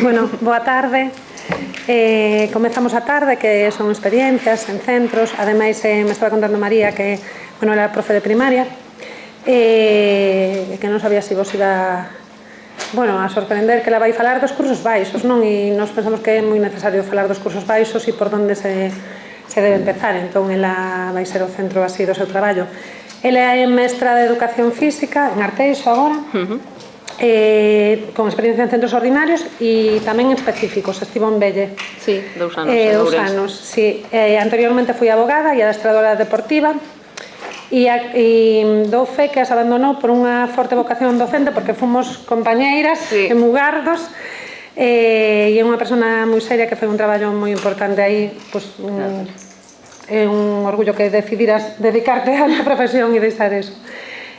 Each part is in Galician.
Bueno, boa tarde. Comezamos a tarde, que son experiencias en centros. Ademais, me estaba contando María que, bueno, era profe de primaria, que non sabía se vos iba, bueno, a sorprender que la vai falar dos cursos baixos, non? E nos pensamos que é moi necesario falar dos cursos baixos e por onde se debe empezar. Entón, ela vai ser o centro así do seu traballo. Ela é mestra de Educación Física en Arteixo agora, con experiencia en centros ordinarios e tamén específicos. Estivo en Velle. Sí, 2 anos. 2 anos, sí. Anteriormente fui abogada e adestradora deportiva e dou fe que as abandonou por unha forte vocación docente porque fomos compañeiras en Mugardos e é unha persona moi seria que foi un traballo moi importante aí. É un orgullo que decidiras dedicarte a esta profesión e deixar eso.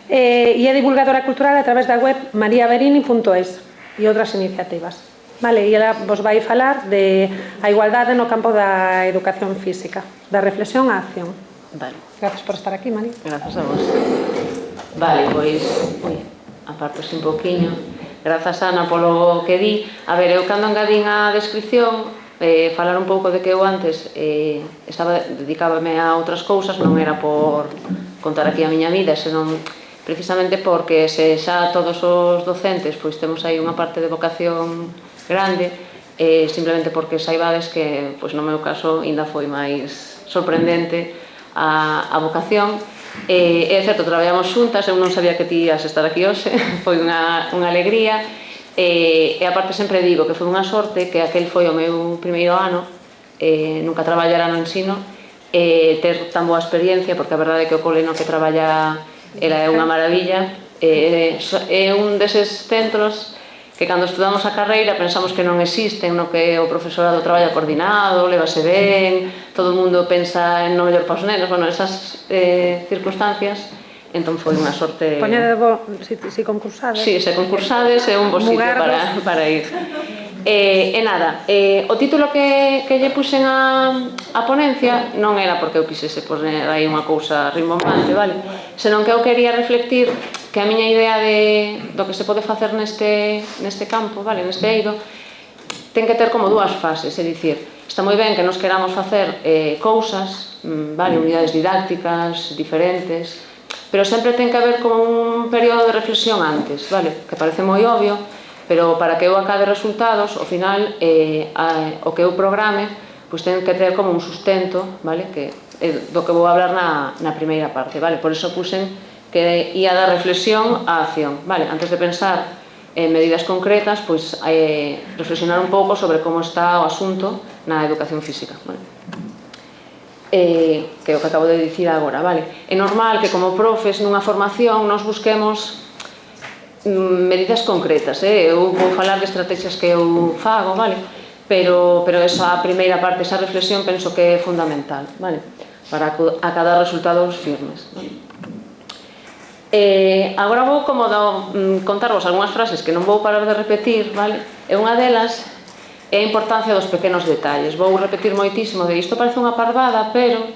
E é divulgadora cultural a través da web mariaverini.es e outras iniciativas. Vale, e ela vos vai falar de a igualdade no campo da educación física, da reflexión á acción. Vale. Gracias por estar aquí, María. Grazas a vos. Vale, pois, aparto un poquinho. Grazas, Ana, polo que di. A ver, eu cando engadín a descripción, falar un pouco de que eu antes dedicábame a outras cousas, non era por contar aquí a miña vida, senón precisamente porque se xa todos os docentes pois temos aí unha parte de vocación grande, simplemente porque saibades que pois no meu caso ainda foi máis sorprendente a vocación. É certo, traballamos xuntas, eu non sabía que ti ias estar aquí hoxe, foi unha alegría, e aparte sempre digo que foi unha sorte que aquel foi o meu primeiro ano, nunca traballara no ensino, ter tan boa experiencia, porque a verdade é que o cole no que traballa ela é unha maravilla. É un deses centros que cando estudamos a carreira pensamos que non existen, no que o profesorado traballa coordinado, levase ben, todo o mundo pensa en no mellor para os nenos, bueno, esas circunstancias. Entón foi unha sorte. Poñedevo, si concursades. Si, se concursades é un bo sitio para ir. E nada, o título que lle puxen a ponencia non era porque eu quisese poner aí unha cousa rimbombante, vale? Senón que eu quería reflectir que a miña idea do que se pode facer neste campo, vale, neste eido, ten que ter como dúas fases, é dicir, está moi ben que nos queramos facer cousas, vale, unidades didácticas diferentes, pero sempre ten que haber como un período de reflexión antes, vale, que parece moi obvio, pero para que eu acade resultados, ao final, o que eu programe, pois ten que ter como un sustento, vale, que do que vou hablar na primeira parte, vale, por iso puxen que ia da reflexión á acción, vale, antes de pensar en medidas concretas, pois reflexionar un pouco sobre como está o asunto na educación física, vale. Que é o que acabo de dicir agora, vale. É normal que como profes nunha formación nos busquemos medidas concretas, eu vou falar de estrategias que eu fago, vale? Pero esa primeira parte, esa reflexión, penso que é fundamental, vale? Para acadar resultados firmes, vale? Agora vou como contarvos algunhas frases que non vou parar de repetir, vale? E unha delas é a importancia dos pequenos detalles. Vou repetir moitísimo de isto parece unha parvada, pero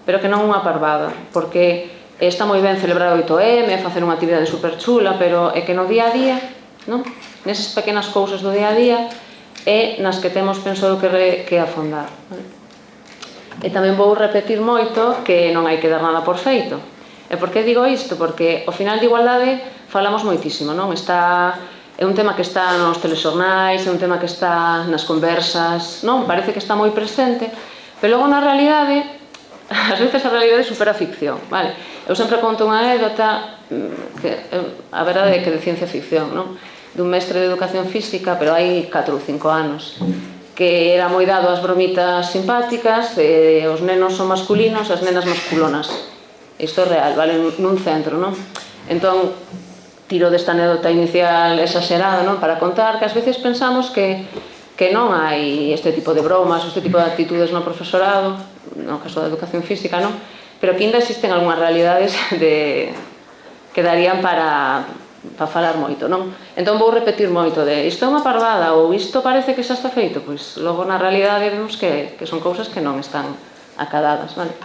que non unha parvada, porque está moi ben celebrar o 8M, facer unha actividade superchula, pero é que no día a día, non? Nesas pequenas cousas do día a día é nas que temos, penso eu, que afondar. E tamén vou repetir moito que non hai que dar nada por feito. E por que digo isto? Porque ao final de igualdade falamos moitísimo, non? É un tema que está nos telexornais, é un tema que está nas conversas, non? Parece que está moi presente, pero logo na realidade, ás veces a realidade supera a ficción, vale? Eu sempre conto unha anécdota, a verdade é que de ciencia ficción, non? Dun mestre de educación física, pero hai 4 ou 5 anos, que era moi dado ás bromitas simpáticas, os nenos son masculinos, as nenas masculonas. Isto é real, vale? Nun centro, non? Entón, tiro desta anécdota inicial exagerada, non? Para contar que ás veces pensamos que non hai este tipo de bromas, este tipo de actitudes no profesorado, no caso da educación física, non? Pero que ainda existen algunhas realidades que darían para falar moito, non? Entón vou repetir moito de isto é unha parvada ou isto parece que xa está feito, pois logo na realidade vemos que son cousas que non están acadadas, vale?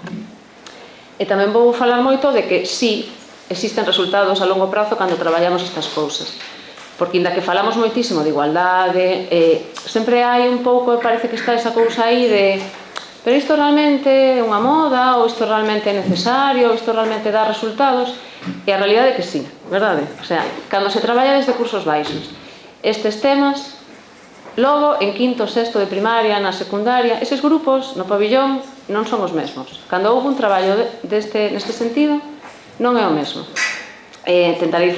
E tamén vou falar moito de que sí, existen resultados a longo prazo cando traballamos estas cousas. porque inda que falamos moitísimo de igualdade, sempre hai un pouco, parece que está esa cousa aí de pero isto realmente é unha moda, ou isto realmente é necesario, ou isto realmente dá resultados, e a realidade é que sí, verdade? O sea, cando se traballa desde cursos baixos, estes temas, logo, en quinto, sexto de primaria, na secundaria, eses grupos no pabillón non son os mesmos. Cando houve un traballo neste sentido, non é o mesmo. Tentarei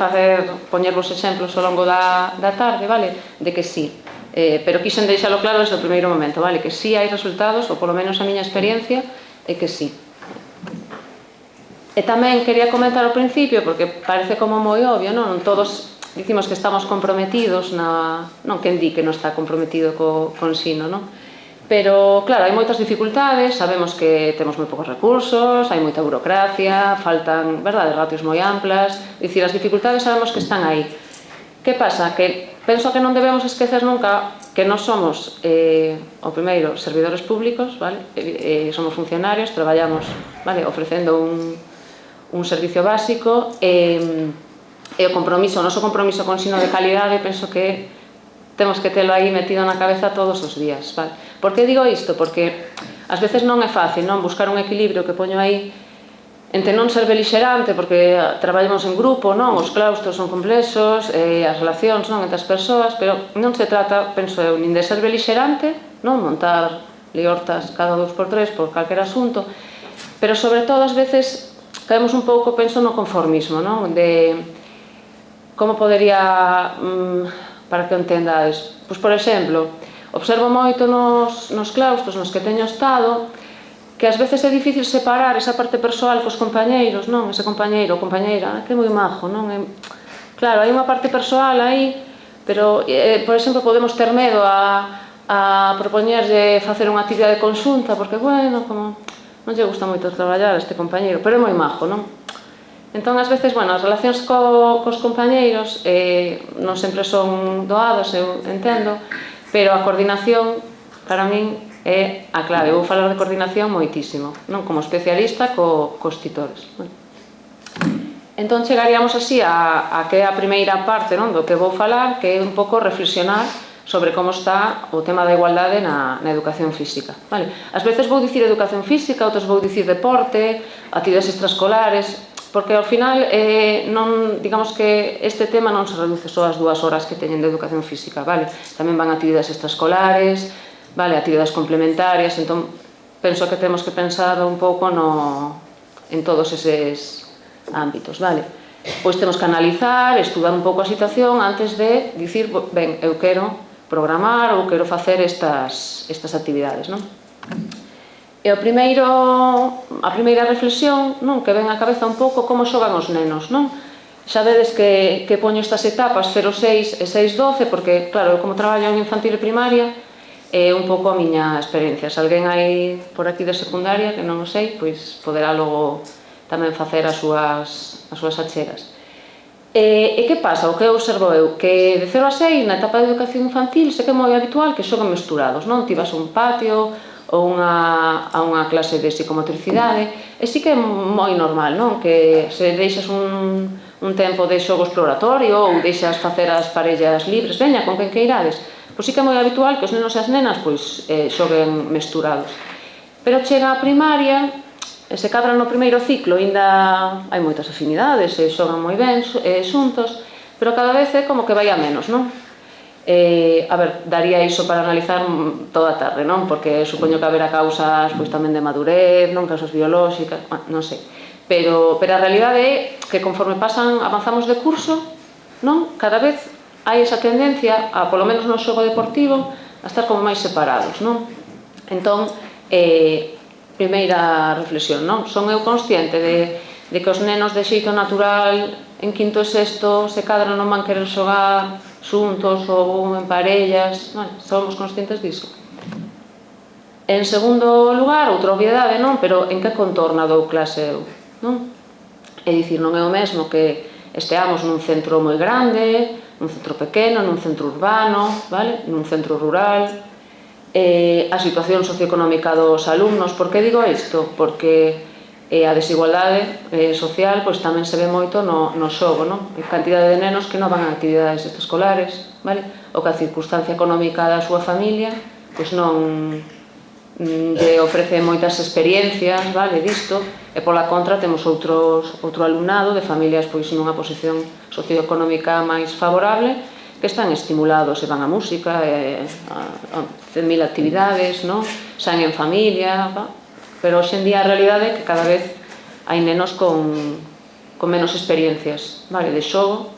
poñervos exemplos ao longo da tarde, vale? De que sí. Pero quixen deixalo claro desde o primeiro momento, vale? Que sí hai resultados, ou polo menos a miña experiencia é que sí. E tamén quería comentar ao principio, porque parece como moi obvio, non? Todos dicimos que estamos comprometidos non quen di que non está comprometido co ensino, non? Pero, claro, hai moitas dificultades, sabemos que temos moi poucos recursos, hai moita burocracia, faltan, verdade, ratios moi amplas, dicir, as dificultades sabemos que están aí. Que pasa? Que penso que non debemos esquecer nunca que nós somos, o primeiro, servidores públicos, vale? Somos funcionarios, traballamos, vale, ofrecendo un servicio básico, e o noso compromiso con ensino de calidade, penso que temos que telo aí metido na cabeza todos os días, vale? Por que digo isto? Porque ás veces non é fácil, non? Buscar un equilibrio que poño aí entre non ser belixerante, porque traballamos en grupo, non? Os claustros son complexos, as relacións, non? Entre as persoas, pero non se trata, penso eu, nin de ser belixerante, non? Montar liortas cada 2x3 por calquer asunto, pero sobre todo, ás veces, caemos un pouco, penso, no conformismo, non? De como podería, para que o entendades, pois, por exemplo, observo moito nos claustros nos que teño estado, que ás veces é difícil separar esa parte persoal cos compañeiros, non? Ese compañeiro ou compañeira, que é moi majo, non? Claro, hai unha parte persoal aí, pero, por exemplo, podemos ter medo a propoñerlle facer unha actividade conxunta, porque, bueno, como non lle gusta moito traballar a este compañeiro, pero é moi majo, non? Entón, ás veces, bueno, as relacións cos compañeiros non sempre son doadas, eu entendo, pero a coordinación, para min, é a clave. Vou falar de coordinación moitísimo, non? Como especialista cos titores. Entón, chegaríamos así a que é a primeira parte, non? Do que vou falar, que é un pouco reflexionar sobre como está o tema da igualdade na educación física, vale? Ás veces vou dicir educación física, outras vou dicir deporte, actividades extraescolares, porque ao final, digamos que este tema non se reduce só ás 2 horas que teñen de educación física, vale? Tamén van actividades extraescolares, vale, actividades complementarias, entón penso que temos que pensar un pouco en todos eses ámbitos, vale? Pois temos que analizar, estudar un pouco a situación antes de dicir, ben, eu quero programar ou quero facer estas actividades, non? E a primeira reflexión, non, que ven á cabeza un pouco como xogan os nenos, non? Sabedes que poño estas etapas 0-6 e 6-12, porque, claro, eu como traballo en infantil e primaria, é un pouco a miña experiencia. Se alguén hai por aquí de secundaria, que non o sei, pois poderá logo tamén facer as súas achegas. E que pasa? O que observo eu? Que de 0 a 6, na etapa de educación infantil, sei que é moi habitual que xoguen mesturados, non? Ti vas a un patio ou a unha clase de psicomotricidade, e sí que é moi normal, non? Que se deixas un tempo de xogo exploratorio ou deixas facer as parellas libres, veña, con quen que irades, pois sí que é moi habitual que os nenos e as nenas pois xoguen mesturados. Pero chega a primaria, se cadra no primeiro ciclo, ainda hai moitas afinidades, se xogan moi ben xuntos, pero cada vez é como que vai a menos, non? A ver, daría iso para analizar toda a tarde, non? Porque supoño que haberá causas pois tamén de madurez, non? Causas biolóxicas, non sei. Pero a realidade é que conforme avanzamos de curso, non? Cada vez hai esa tendencia, polo menos no xogo deportivo, a estar como máis separados, non? Entón, primeira reflexión, non? Son eu consciente de que os nenos de xeito natural en quinto e sexto se cadra non van querer xogar xuntos ou en parellas, somos conscientes diso. En segundo lugar, outra obviedade, non? Pero en que contorna dou clase eu, non? É dicir, non é o mesmo que esteamos nun centro moi grande, nun centro pequeno, nun centro urbano, vale? Nun centro rural, a situación socioeconómica dos alumnos. Por que digo isto? Porque E a desigualdade social tamén se ve moito no xogo, non? A cantidade de nenos que non van a actividades extraescolares, vale? O que a circunstancia económica da súa familia non lle ofrece moitas experiencias, vale, disto, e pola contra temos outro alumnado de familias nunha posición socioeconómica máis favorable que están estimulados e van a música, a 100.000 actividades, non? Saen en familia, pero hoxe en día a realidade é que cada vez hai nenos con menos experiencias, vale, de xogo.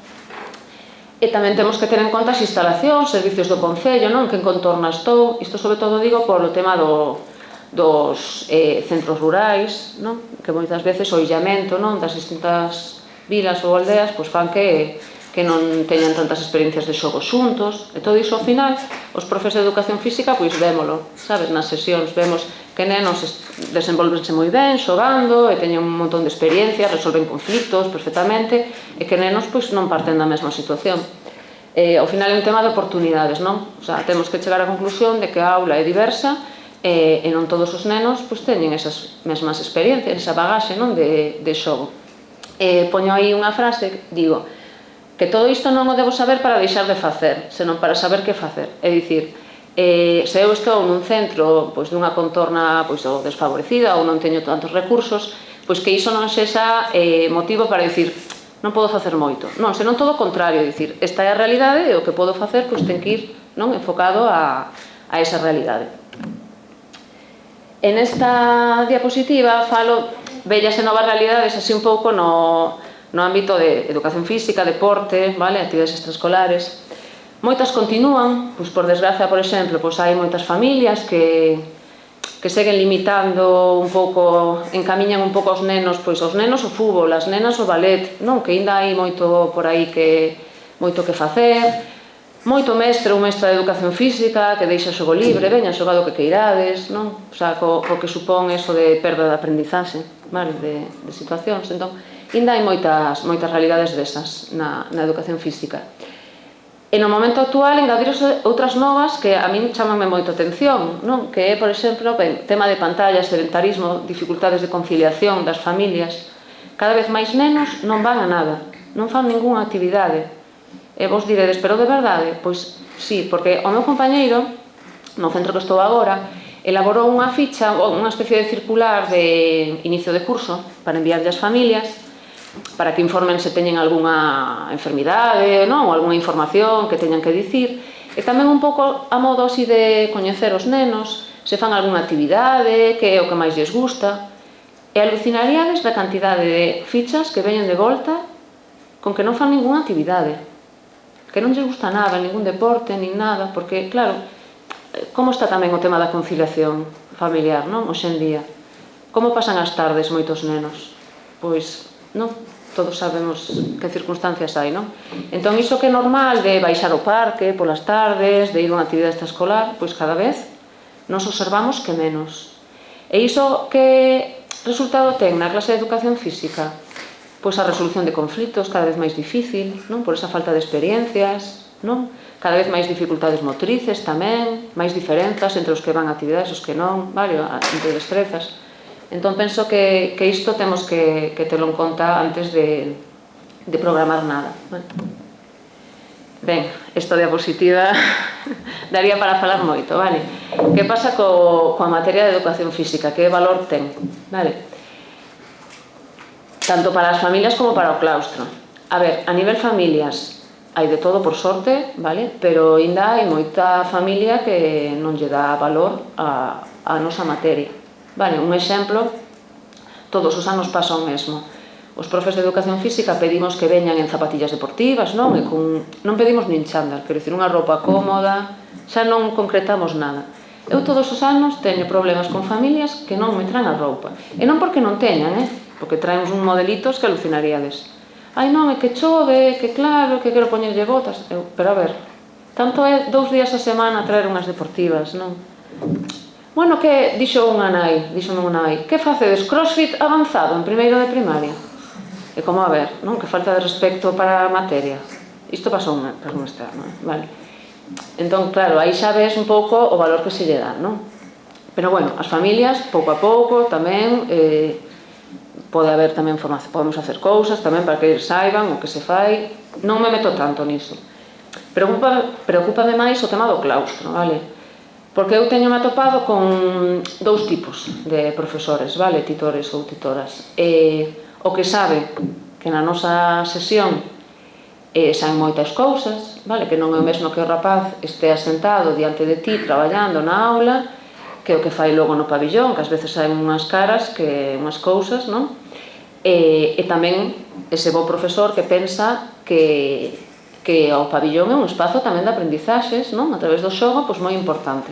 E tamén temos que ter en conta as instalacións, servicios do Concello, non? Que en contorna estou. Isto sobre todo digo polo tema dos centros rurais, non? Que moitas veces o illamento das distintas vilas ou aldeas fan que non teñan tantas experiencias de xogo xuntos, e todo iso ao final os profes de educación física vémolo, sabes, nas sesións vemos que nenos desenvolvense moi ben xogando e teñen un montón de experiencias, resolven conflitos perfectamente, e que nenos non parten da mesma situación. Ao final é un tema de oportunidades, non? O sea, temos que chegar á conclusión de que a aula é diversa e non todos os nenos teñen esas mesmas experiencias, esa bagaxe de xogo. Poño aí unha frase, digo, que todo isto non o debo saber para deixar de facer, senón para saber que facer. É dicir, se eu estou nun centro dunha contorna desfavorecida ou non teño tantos recursos, que iso non sexa motivo para dicir non podo facer moito. Non, senón todo o contrario, dicir, esta é a realidade e o que podo facer ten que ir enfocado a esa realidade. En esta diapositiva falo vellas e novas realidades así un pouco no ámbito de educación física, deporte, actividades extraescolares. Moitas continúan, por desgracia, por exemplo, hai moitas familias que seguen limitando un pouco, encamiñan un pouco aos nenos o fútbol, as nenas o ballet, que ainda hai moito por aí moito que facer, moito mestre ou mestra de educación física que deixa xogo libre, veña, xogado que queirades, co que supón eso de perda de aprendizaxe, de situacións. Entón, ainda hai moitas realidades desas na educación física. E no momento actual engadironse outras novas que a min chamanme moito atención, que é, por exemplo, tema de pantallas, sedentarismo, dificultades de conciliación das familias. Cada vez máis nenos non van a nada, non fan ningunha actividade. E vos diredes, pero de verdade? Pois sí, porque o meu compañeiro, no centro que estou agora, elaborou unha ficha, unha especie de circular de inicio de curso para enviarlle ás familias, para que informen se teñen algunha enfermidade ou algunha información que teñan que dicir, e tamén un pouco a modo así de coñecer os nenos, se fan algunha actividade, que é o que máis lles gusta, e alucinaríades da cantidade de fichas que veñen de volta con que non fan ningunha actividade, que non lles gusta nada, ningún deporte, nin nada, porque, claro, como está tamén o tema da conciliación familiar, hoxe en día? Como pasan as tardes moitos nenos? Pois, non, todos sabemos que circunstancias hai, non? Entón, iso que é normal de baixar ao parque polas tardes, de ir a unha actividade extraescolar, pois cada vez nos observamos que menos. E iso que resultado ten na clase de educación física? Pois a resolución de conflitos cada vez máis difícil, non? Por esa falta de experiencias, non? Cada vez máis dificultades motrices tamén, máis diferenzas entre os que van a actividades e os que non, entre destrezas. Entón, penso que isto temos que telo en conta antes de programar nada. Ben, esta diapositiva daría para falar moito, vale? Que pasa coa materia de educación física? Que valor ten? Vale? Tanto para as familias como para o claustro. A ver, a nivel familias, hai de todo por sorte, vale? Pero ainda hai moita familia que non lle dá valor a nosa materia. Vale, un exemplo, todos os anos pasa o mesmo. Os profes de educación física pedimos que veñan en zapatillas deportivas, non? Non pedimos nin chándal, quero dicir, unha roupa cómoda, xa non concretamos nada. Eu todos os anos teño problemas con familias que non me traen a roupa. E non porque non teñan, porque traen uns modelitos que alucinaríades. Ai non, é que chove, que claro, que quero poñerlle botas. Pero a ver, tanto é 2 días a semana traer unhas deportivas, non? Bueno, que díxome unha nai, que facedes crossfit avanzado en primeiro de primaria? E como a ver, non? Que falta de respecto para a materia. Isto pasou un externo, vale? Entón, claro, aí xa ves un pouco o valor que se lle dá, non? Pero, bueno, as familias, pouco a pouco, tamén, pode haber tamén formación, podemos facer cousas tamén para que eles saiban o que se fai, non me meto tanto niso. Preocúpame máis o tema do claustro, vale? Porque eu teño me atopado con dous tipos de profesores, vale? Titores ou titoras. O que sabe que na nosa sesión saen moitas cousas, vale? Que non é o mesmo que o rapaz estea sentado diante de ti traballando na aula que o que fai logo no pabillón, que ás veces saen unhas caras, que unhas cousas, non? E tamén ese bo profesor que pensa que o pabillón é un espazo tamén de aprendizaxes, non? A través do xogo, pois moi importante.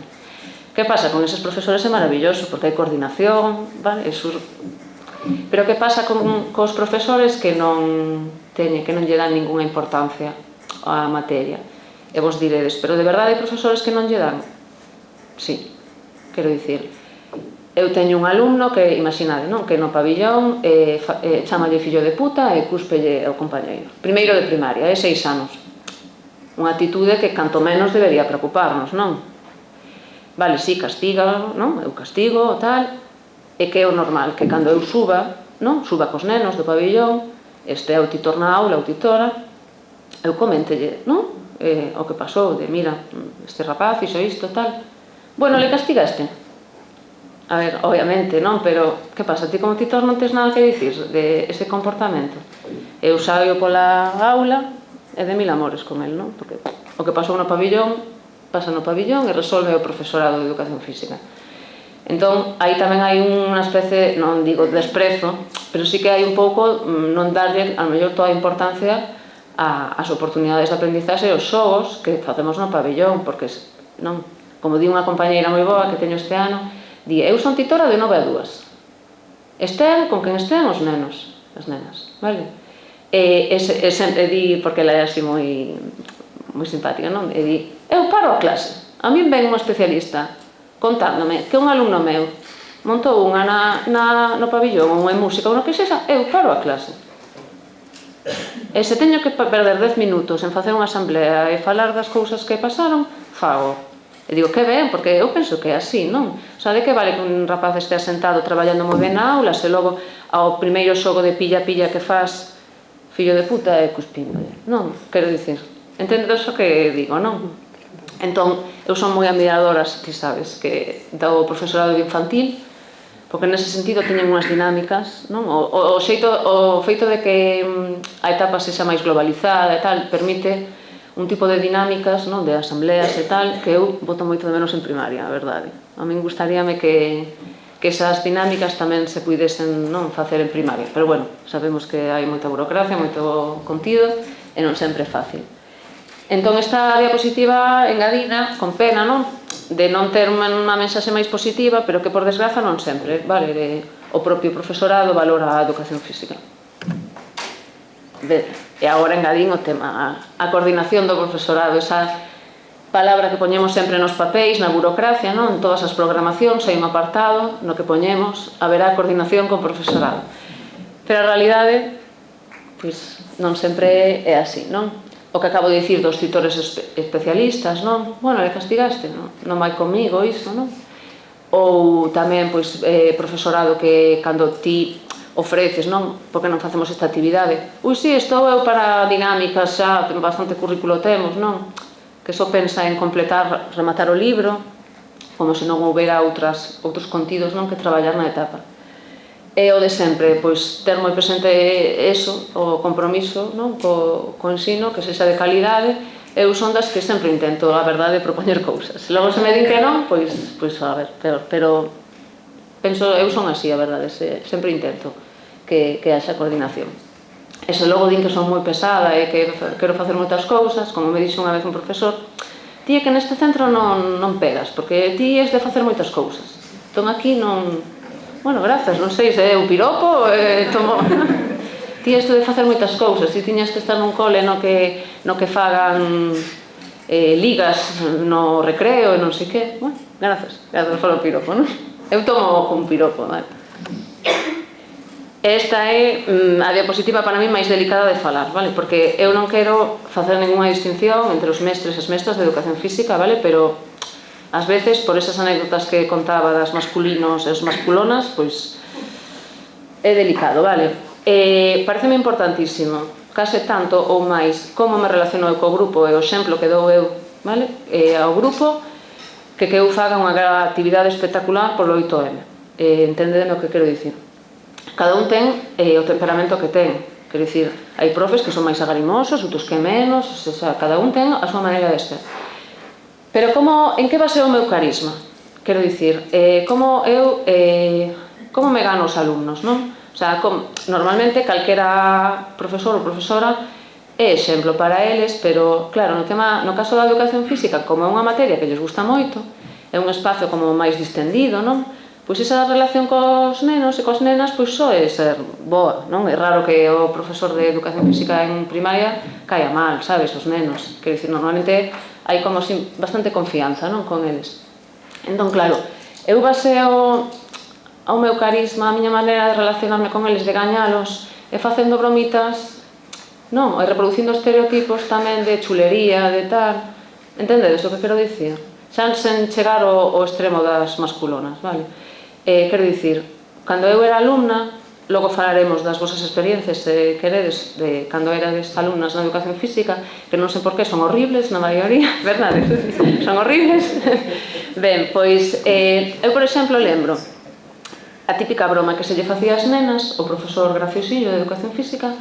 Que pasa? Con eses profesores é maravilloso, porque hai coordinación, vale? Pero que pasa cos profesores que non lle dan ninguna importancia á materia? E vos diredes, pero de verdade hai profesores que non lle dan? Sí, quero dicir, eu teño un alumno que, imaginade, non? Que no pabillón chamalle fillo de puta e cúspelle ao compañeiro. Primeiro de primaria, 6 anos. Unha actitude que canto menos debería preocuparnos, non? Vale, sí, castiga, non? Eu castigo, tal, e que é o normal, que cando eu suba, non? Suba cos nenos do pabillón, este é o titor na aula, ou titora, eu comentelle, non? O que pasou, de mira, este rapaz fixo isto, tal. Bueno, le castigaste? A ver, obviamente, non? Pero, que pasa? Ti como titor non tes nada que dicir de ese comportamento. Eu saio pola aula e de mil amores con el, non? Porque o que pasou no pabillón pasa no pabillón e resolve o profesorado de educación física. Entón, aí tamén hai unha especie, non digo desprezo, pero sí que hai un pouco non darlle, a mellor, toda a importancia ás oportunidades de aprendizaxe e aos xogos que facemos no pabillón, porque, non, como di unha compañeira moi boa que teño este ano, di, eu son titora de 9 a 2. Estean con quen estean os nenos, as nenas, vale? E sempre di, porque ela é así moi simpática, non? E di, eu paro a clase, a min ven un especialista contándome que un alumno meu montou unha no pabillón ou en música ou no que sexa, eu paro a clase. E se teño que perder 10 minutos en facer unha asamblea e falar das cousas que pasaron, fago. E digo, que ben, porque eu penso que é así, non? O sea, de que vale que un rapaz estea sentado traballando moi ben na aula se logo ao primeiro xogo de pilla-pilla que faz fillo de puta e cuspíndolle, non? Quero dicir, entendes o que digo, non? Entón, eu son moi admiradora, ti sabes, que do profesorado de infantil, porque nese sentido teñen unhas dinámicas, non? O feito de que a etapa sexa máis globalizada e tal, permite un tipo de dinámicas, non? De asambleas e tal, que eu boto moito de menos en primaria, a verdade. A min gustaríame que esas dinámicas tamén se puidesen, non, facer en primaria, pero bueno, sabemos que hai moita burocracia, moito contido, e non sempre é fácil. Entón, esta diapositiva engadina, con pena, non? De non ter unha mensaxe máis positiva, pero que por desgraza non sempre, vale? O propio profesorado valora a educación física. E agora engadín o tema, a coordinación do profesorado, esa palabra que poñemos sempre nos papéis, na burocracia, non? En todas as programacións hai un apartado no que poñemos haberá coordinación con profesorado. Pero a realidade, pois, non sempre é así, non? O que acabo de dicir dos titores especialistas, non? Bueno, le castigaste, non vai comigo iso, non? Ou tamén, pois, profesorado que cando ti ofreces, non? Porque non facemos esta actividade? Ui, si, estou eu para dinámicas xa, bastante currículo temos, non? Que só pensa en completar, rematar o libro, como se non houbera outros contidos, non? Que traballar na etapa. E o de sempre, pois, ter moi presente eso, o compromiso, non? Co ensino, que sexa de calidade. Eu son das que sempre intento, a verdade, propoñer cousas. Logo se me din que non, pois a ver, peor. Pero penso, eu son así, a verdade, sempre intento que haxa coordinación. E se logo din que son moi pesada e que quero facer moitas cousas, como me dixo unha vez un profesor, ti é que neste centro non pegas, porque ti és de facer moitas cousas. Entón aquí non... Bueno, grazas, non sei se é un piropo, ti és de facer moitas cousas, ti tiñas que estar nun cole no que fagan ligas no recreo e non sei que. Bueno, grazas por o piropo, non? Eu tomo un piropo, vale? Esta é a diapositiva para mí máis delicada de falar, vale? Porque eu non quero facer ninguna distinción entre os mestres e as mestras de educación física, vale? Pero ás veces, por esas anécdotas que contaba das masculinos e as masculonas, pois é delicado, vale? Pareceme importantísimo, case tanto ou máis, como me relaciono eu co grupo e o exemplo que dou eu, vale? Ao grupo, que eu faga unha actividade espectacular polo 8M. Entendedeme o que quero dicir. Cada un ten o temperamento que ten. Quero dicir, hai profes que son máis agarimosos, outros que menos, cada un ten a súa maneira de ser. Pero en que baseo o meu carisma? Quero dicir, como me gano os alumnos, non? O sea, normalmente calquera profesor ou profesora é exemplo para eles, pero claro, no caso da educación física, como é unha materia que lles gusta moito, é un espacio como máis distendido, non? Pois esa relación cos nenos e cos nenas pois só é ser boa, non? É raro que o profesor de educación física en primaria caia mal, sabes, os nenos. Quero dicir, normalmente hai como bastante confianza, non? Con eles. Entón, claro, eu baseo ao meu carisma, a miña maneira de relacionarme con eles, de gañalos, e facendo bromitas, non, e reproducindo estereotipos tamén de chulería, de tal. Entendedes o que quero dicir? Xa sen chegar ao extremo das masculonas, vale? Quero dicir, cando eu era alumna, logo falaremos das vosas experiencias, se queredes, de cando erades alumnas na educación física, que non sei por que son horribles na maioría, verdade? Son horribles. Ben, pois, eu, por exemplo, lembro a típica broma que se lle facía ás nenas, o profesor graciosillo de educación física,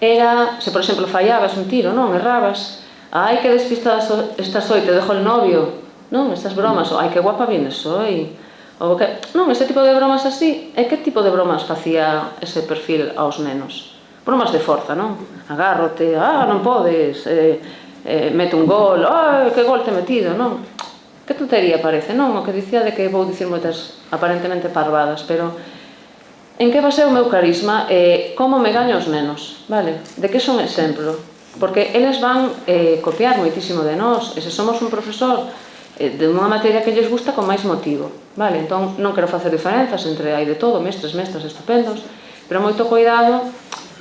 era, se por exemplo fallabas un tiro, non, errabas, ai que despistada estás hoy, te dejo el novio, non, estas bromas, ai que guapa vienes hoy, non, ese tipo de bromas así. E que tipo de bromas facía ese perfil aos nenos? Bromas de forza, non? Agárrote, non podes, mete un gol, que gol te metido, non? Que tontería parece, non? O que dicía de que vou dicir moitas aparentemente parvadas, pero en que baseo o meu carisma? Como me gaño os nenos, vale? De que son exemplo? Porque eles van copiar moitísimo de nós, e se somos un profesor de unha materia que lles gusta con máis motivo, vale? Entón non quero facer diferenzas entre hai de todo, mestres estupendos, pero moito cuidado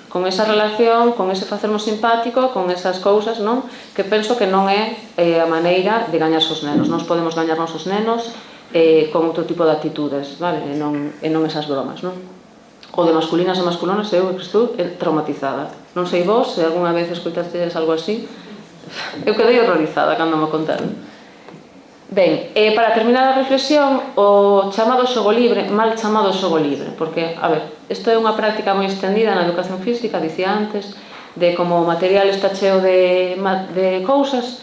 con esa relación, con ese facermos simpático, con esas cousas, non? Que penso que non é a maneira de gañarse os nenos. Nós podemos gañarnos os nenos con outro tipo de actitudes, vale? E non esas bromas, non? O de masculinas e masculonas, eu estou traumatizada. Non sei vos, se algunha vez escoitastedes algo así, eu quedei horrorizada cando me contaron. Ben, para terminar a reflexión, o chamado xogo libre, mal chamado xogo libre, porque, a ver, isto é unha práctica moi extendida na educación física, dicía antes, de como o material está cheo de cousas,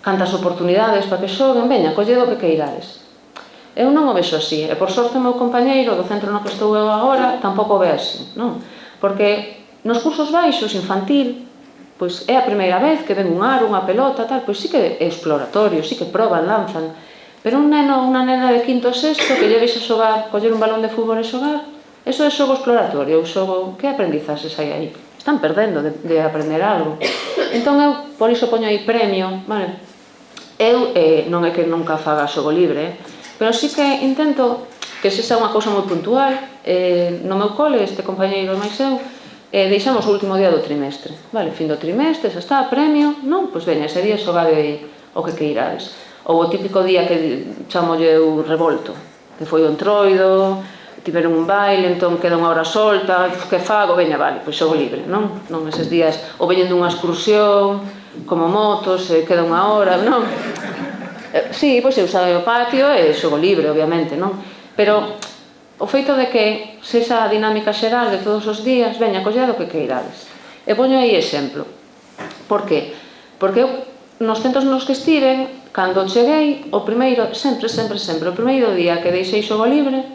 cantas oportunidades para que xoguen, veña, colled o que queirades. Eu non o vexo así, e por sorte o meu compañeiro do centro no que estou eu agora tampouco o ve así, non? Porque nos cursos baixos, infantil, pois é a primeira vez que ven un aro, unha pelota, tal, pois sí que é exploratorio, sí que proban, lanzan. Pero un neno ou unha nena de quinto ou sexto que lle vexe xogar, coller un balón de fútbol e xogar, eso é xogo exploratorio, ou xogo, que aprendizases hai aí? Están perdendo de aprender algo. Entón eu, por iso poño aí premio, vale? Eu non é que nunca faga xogo libre, pero sí que intento que se xa unha cousa moi puntual. No meu cole, este compañeiro máis eu, deixamos o último día do trimestre, vale, fin do trimestre, xa está, premio, non? Pois veña, ese día xogade o que queirades. Ou o típico día que chamolle o revolto, que foi o entroido, tiveron un baile, entón queda unha hora solta, que fago, veña, vale, pois xogo libre, non? Non eses días, ou veñen dunha excursión, como motos, queda unha hora, non? Sí, pois eu sabe o patio e xogo libre, obviamente, non? Pero o feito de que sexa a dinámica xeral de todos os días, veña, colled o que queirades. E poño aí exemplo. Por qué? Porque eu, nos centros nos que estiven, cando cheguei, o primeiro, sempre, o primeiro día que deixei xogo libre,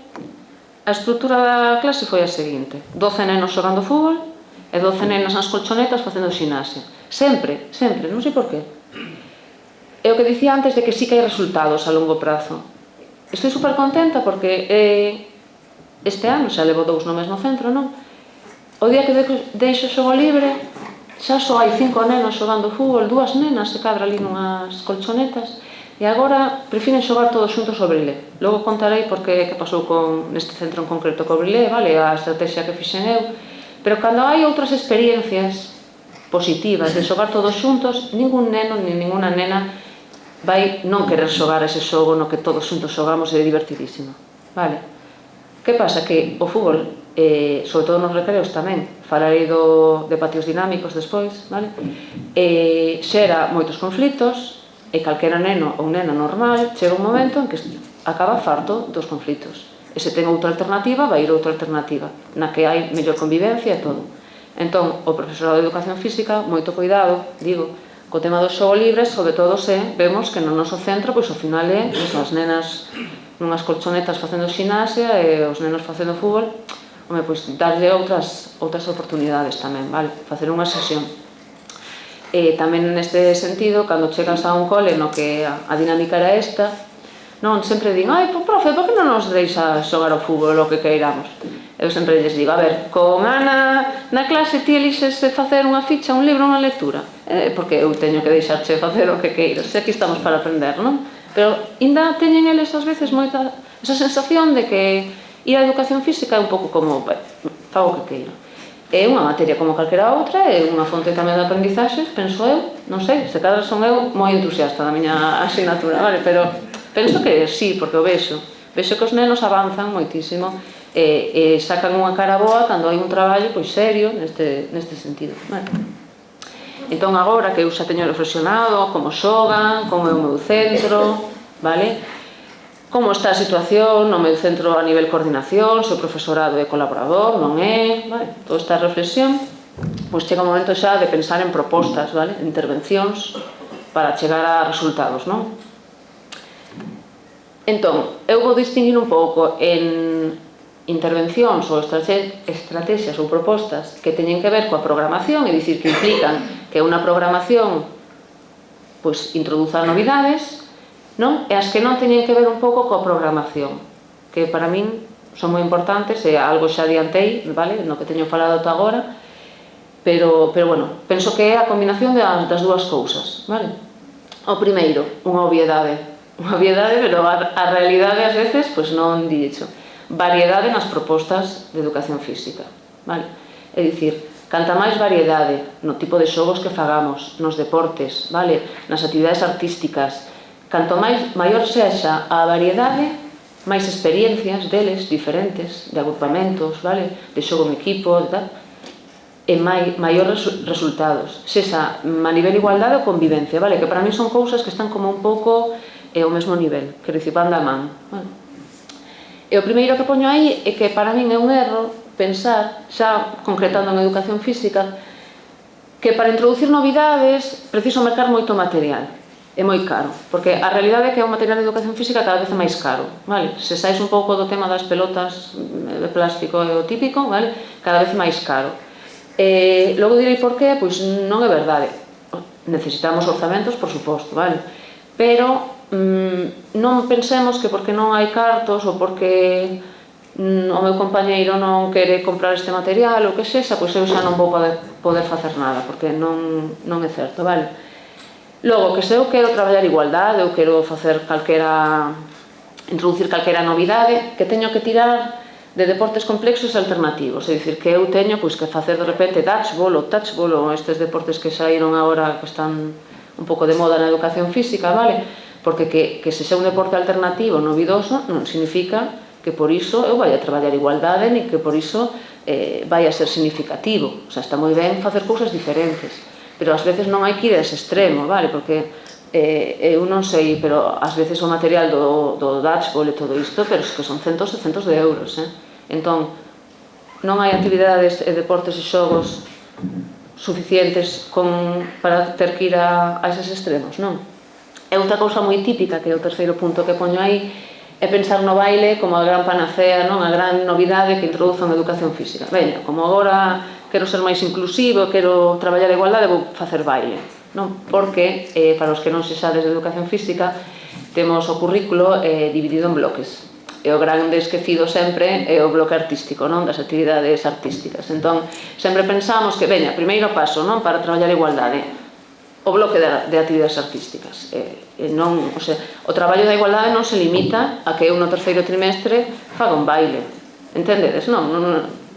a estrutura da clase foi a seguinte: 12 nenos xogando fútbol e 12 nenas nas colchonetas facendo ximnasia. Sempre, non sei por qué. É o que dicía antes de que sí que hai resultados a longo prazo. Estou super contenta porque este ano xa levo 2 no mesmo centro, non? O día que deixo xogo libre, xa só hai 5 nenos xogando fútbol, 2 nenas se cadra ali nunhas colchonetas, e agora prefiren xogar todos xuntos o brilé. Logo contarei por que pasou neste centro en concreto co brilé, vale, a estrategia que fixen eu, pero cando hai outras experiencias positivas de xogar todos xuntos, ningún neno ni ninguna nena vai non querer xogar ese xogo no que todos xuntos xogamos e é divertidísimo, vale? Que pasa? Que o fútbol sobre todo nos recreos tamén, falarei de patios dinámicos despois, vale? Xera moitos conflitos, e calquera neno ou nena normal chega un momento en que acaba farto dos conflitos. E se ten outra alternativa, vai ir outra alternativa, na que hai mellor convivencia e todo. Entón, o profesorado de educación física, moito cuidado, digo, co tema do xogo libre, sobre todo se vemos que no noso centro, pois ao final é as nenas nunhas colchonetas facendo xinasia e os nenos facendo fútbol, home, pois darlle outras oportunidades tamén, vale? Facer unha sesión. Tamén neste sentido, cando chegas a un cole no que a dinámica era esta, non sempre din, ai, profe, por que non nos deixa xogar ao fútbol o que queiramos? Eu sempre lles digo, a ver, con Ana na clase ti elixes facer unha ficha, un libro, unha lectura, porque eu teño que deixarche facer o que queiras, se aquí estamos para aprender, non? Pero ainda teñen eles ás veces moita esa sensación de que ir á educación física é un pouco como, fago o que queiro. É unha materia como calquera outra, é unha fonte tamén de aprendizaxes, penso eu, non sei, se cadra son eu moi entusiasta da miña asignatura, vale? Pero penso que sí, porque o vexo que os nenos avanzan moitísimo e sacan unha cara boa cando hai un traballo pois serio neste sentido, vale? Entón agora que eu xa teño reflexionado como xogan, como é o meu centro, vale? Como está a situación no meu centro a nivel coordinación, se o profesorado é colaborador, non é, vale? Toda esta reflexión, pois chega o momento xa de pensar en propostas, vale? Intervencións para chegar a resultados, non? Entón, eu vou distinguir un pouco en intervencións ou estrategias ou propostas que teñen que ver coa programación, é dicir, que implican que unha programación pois introduza novidades, non? E as que non teñen que ver un pouco coa programación, que para min son moi importantes, e algo xa adiantei, vale? No que teño falado ata agora, pero bueno, penso que é a combinación das dúas cousas, vale? O primeiro, unha obviedade, pero a realidade ás veces pois non di iso. Variedade nas propostas de educación física, vale? É dicir, canta máis variedade no tipo de xogos que fagamos, nos deportes, vale? Nas actividades artísticas, canto maior sexa a variedade, máis experiencias deles diferentes, de agrupamentos, vale? De xogo en equipo, e tal, e maiores resultados, sexa a nivel de igualdade ou convivencia, vale? Que para mí son cousas que están como un pouco ao mesmo nivel, que reciban da man, vale? E o primeiro que poño aí é que para min é un erro pensar, xa concretando en educación física, que para introducir novidades preciso mercar moito material. É moi caro, porque a realidade é que o material de educación física cada vez é máis caro, vale? Se sais un pouco do tema das pelotas de plástico e o típico, vale? Cada vez é máis caro. Logo direi por qué, pois non é verdade. Necesitamos orzamentos, por suposto, vale? Pero non pensemos que porque non hai cartos ou porque o meu compañeiro non quere comprar este material ou que sexa, pois eu xa non vou poder facer nada, porque non é certo, vale? Logo, que se eu quero traballar igualdade, eu quero facer introducir calquera novidade, que teño que tirar de deportes complexos e alternativos, é dicir, que eu teño que facer de repente dodgeball ou touchball ou estes deportes que saíron agora que están un pouco de moda na educación física, vale? Porque que se xa un deporte alternativo novidoso non significa que por iso eu vai a traballar igualdade ni que por iso vai a ser significativo. O sea, está moi ben facer cousas diferentes, pero ás veces non hai que ir a ese extremo, vale? Porque eu non sei, pero ás veces o material do dodgeball e todo isto, pero que son centos e centos de euros, entón non hai actividades e deportes e xogos suficientes para ter que ir a eses extremos, non? E outra cousa moi típica, que é o terceiro punto que poño aí, é pensar no baile como a gran panacea, non? A gran novidade que introduzo na educación física. Veña, como agora quero ser máis inclusivo, quero traballar a igualdade, vou facer baile, non? Porque, para os que non sexades de educación física, temos o currículo dividido en bloques. E o grande esquecido sempre é o bloque artístico, non? Das actividades artísticas. Entón, sempre pensamos que, veña, primeiro paso, non? Para traballar a igualdade, o bloque de actividades artísticas. O traballo da igualdade non se limita a que eu no terceiro trimestre faga un baile. Entendedes? Non.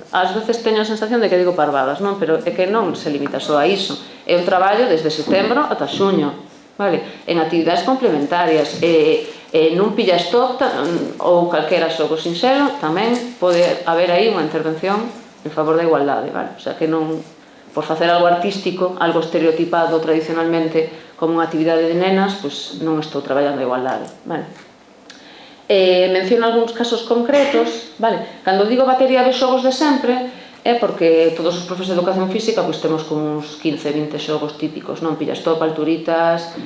Ás veces teño a sensación de que digo parvadas, non? Pero é que non se limita só a iso. É un traballo desde setembro ata xuño, vale? En actividades complementarias. nun pilla stop ou calquera xogo sinxelo, tamén pode haber aí unha intervención en favor da igualdade, vale? O sea, que non, por facer algo artístico, algo estereotipado tradicionalmente como unha actividade de nenas, pois non estou traballando a igualdade, vale? Menciono algúns casos concretos, vale? Cando digo batería de xogos de sempre, é porque todos os profes de educación física pois temos como uns 15, 20 xogos típicos, non? Pilla stop, alturitas,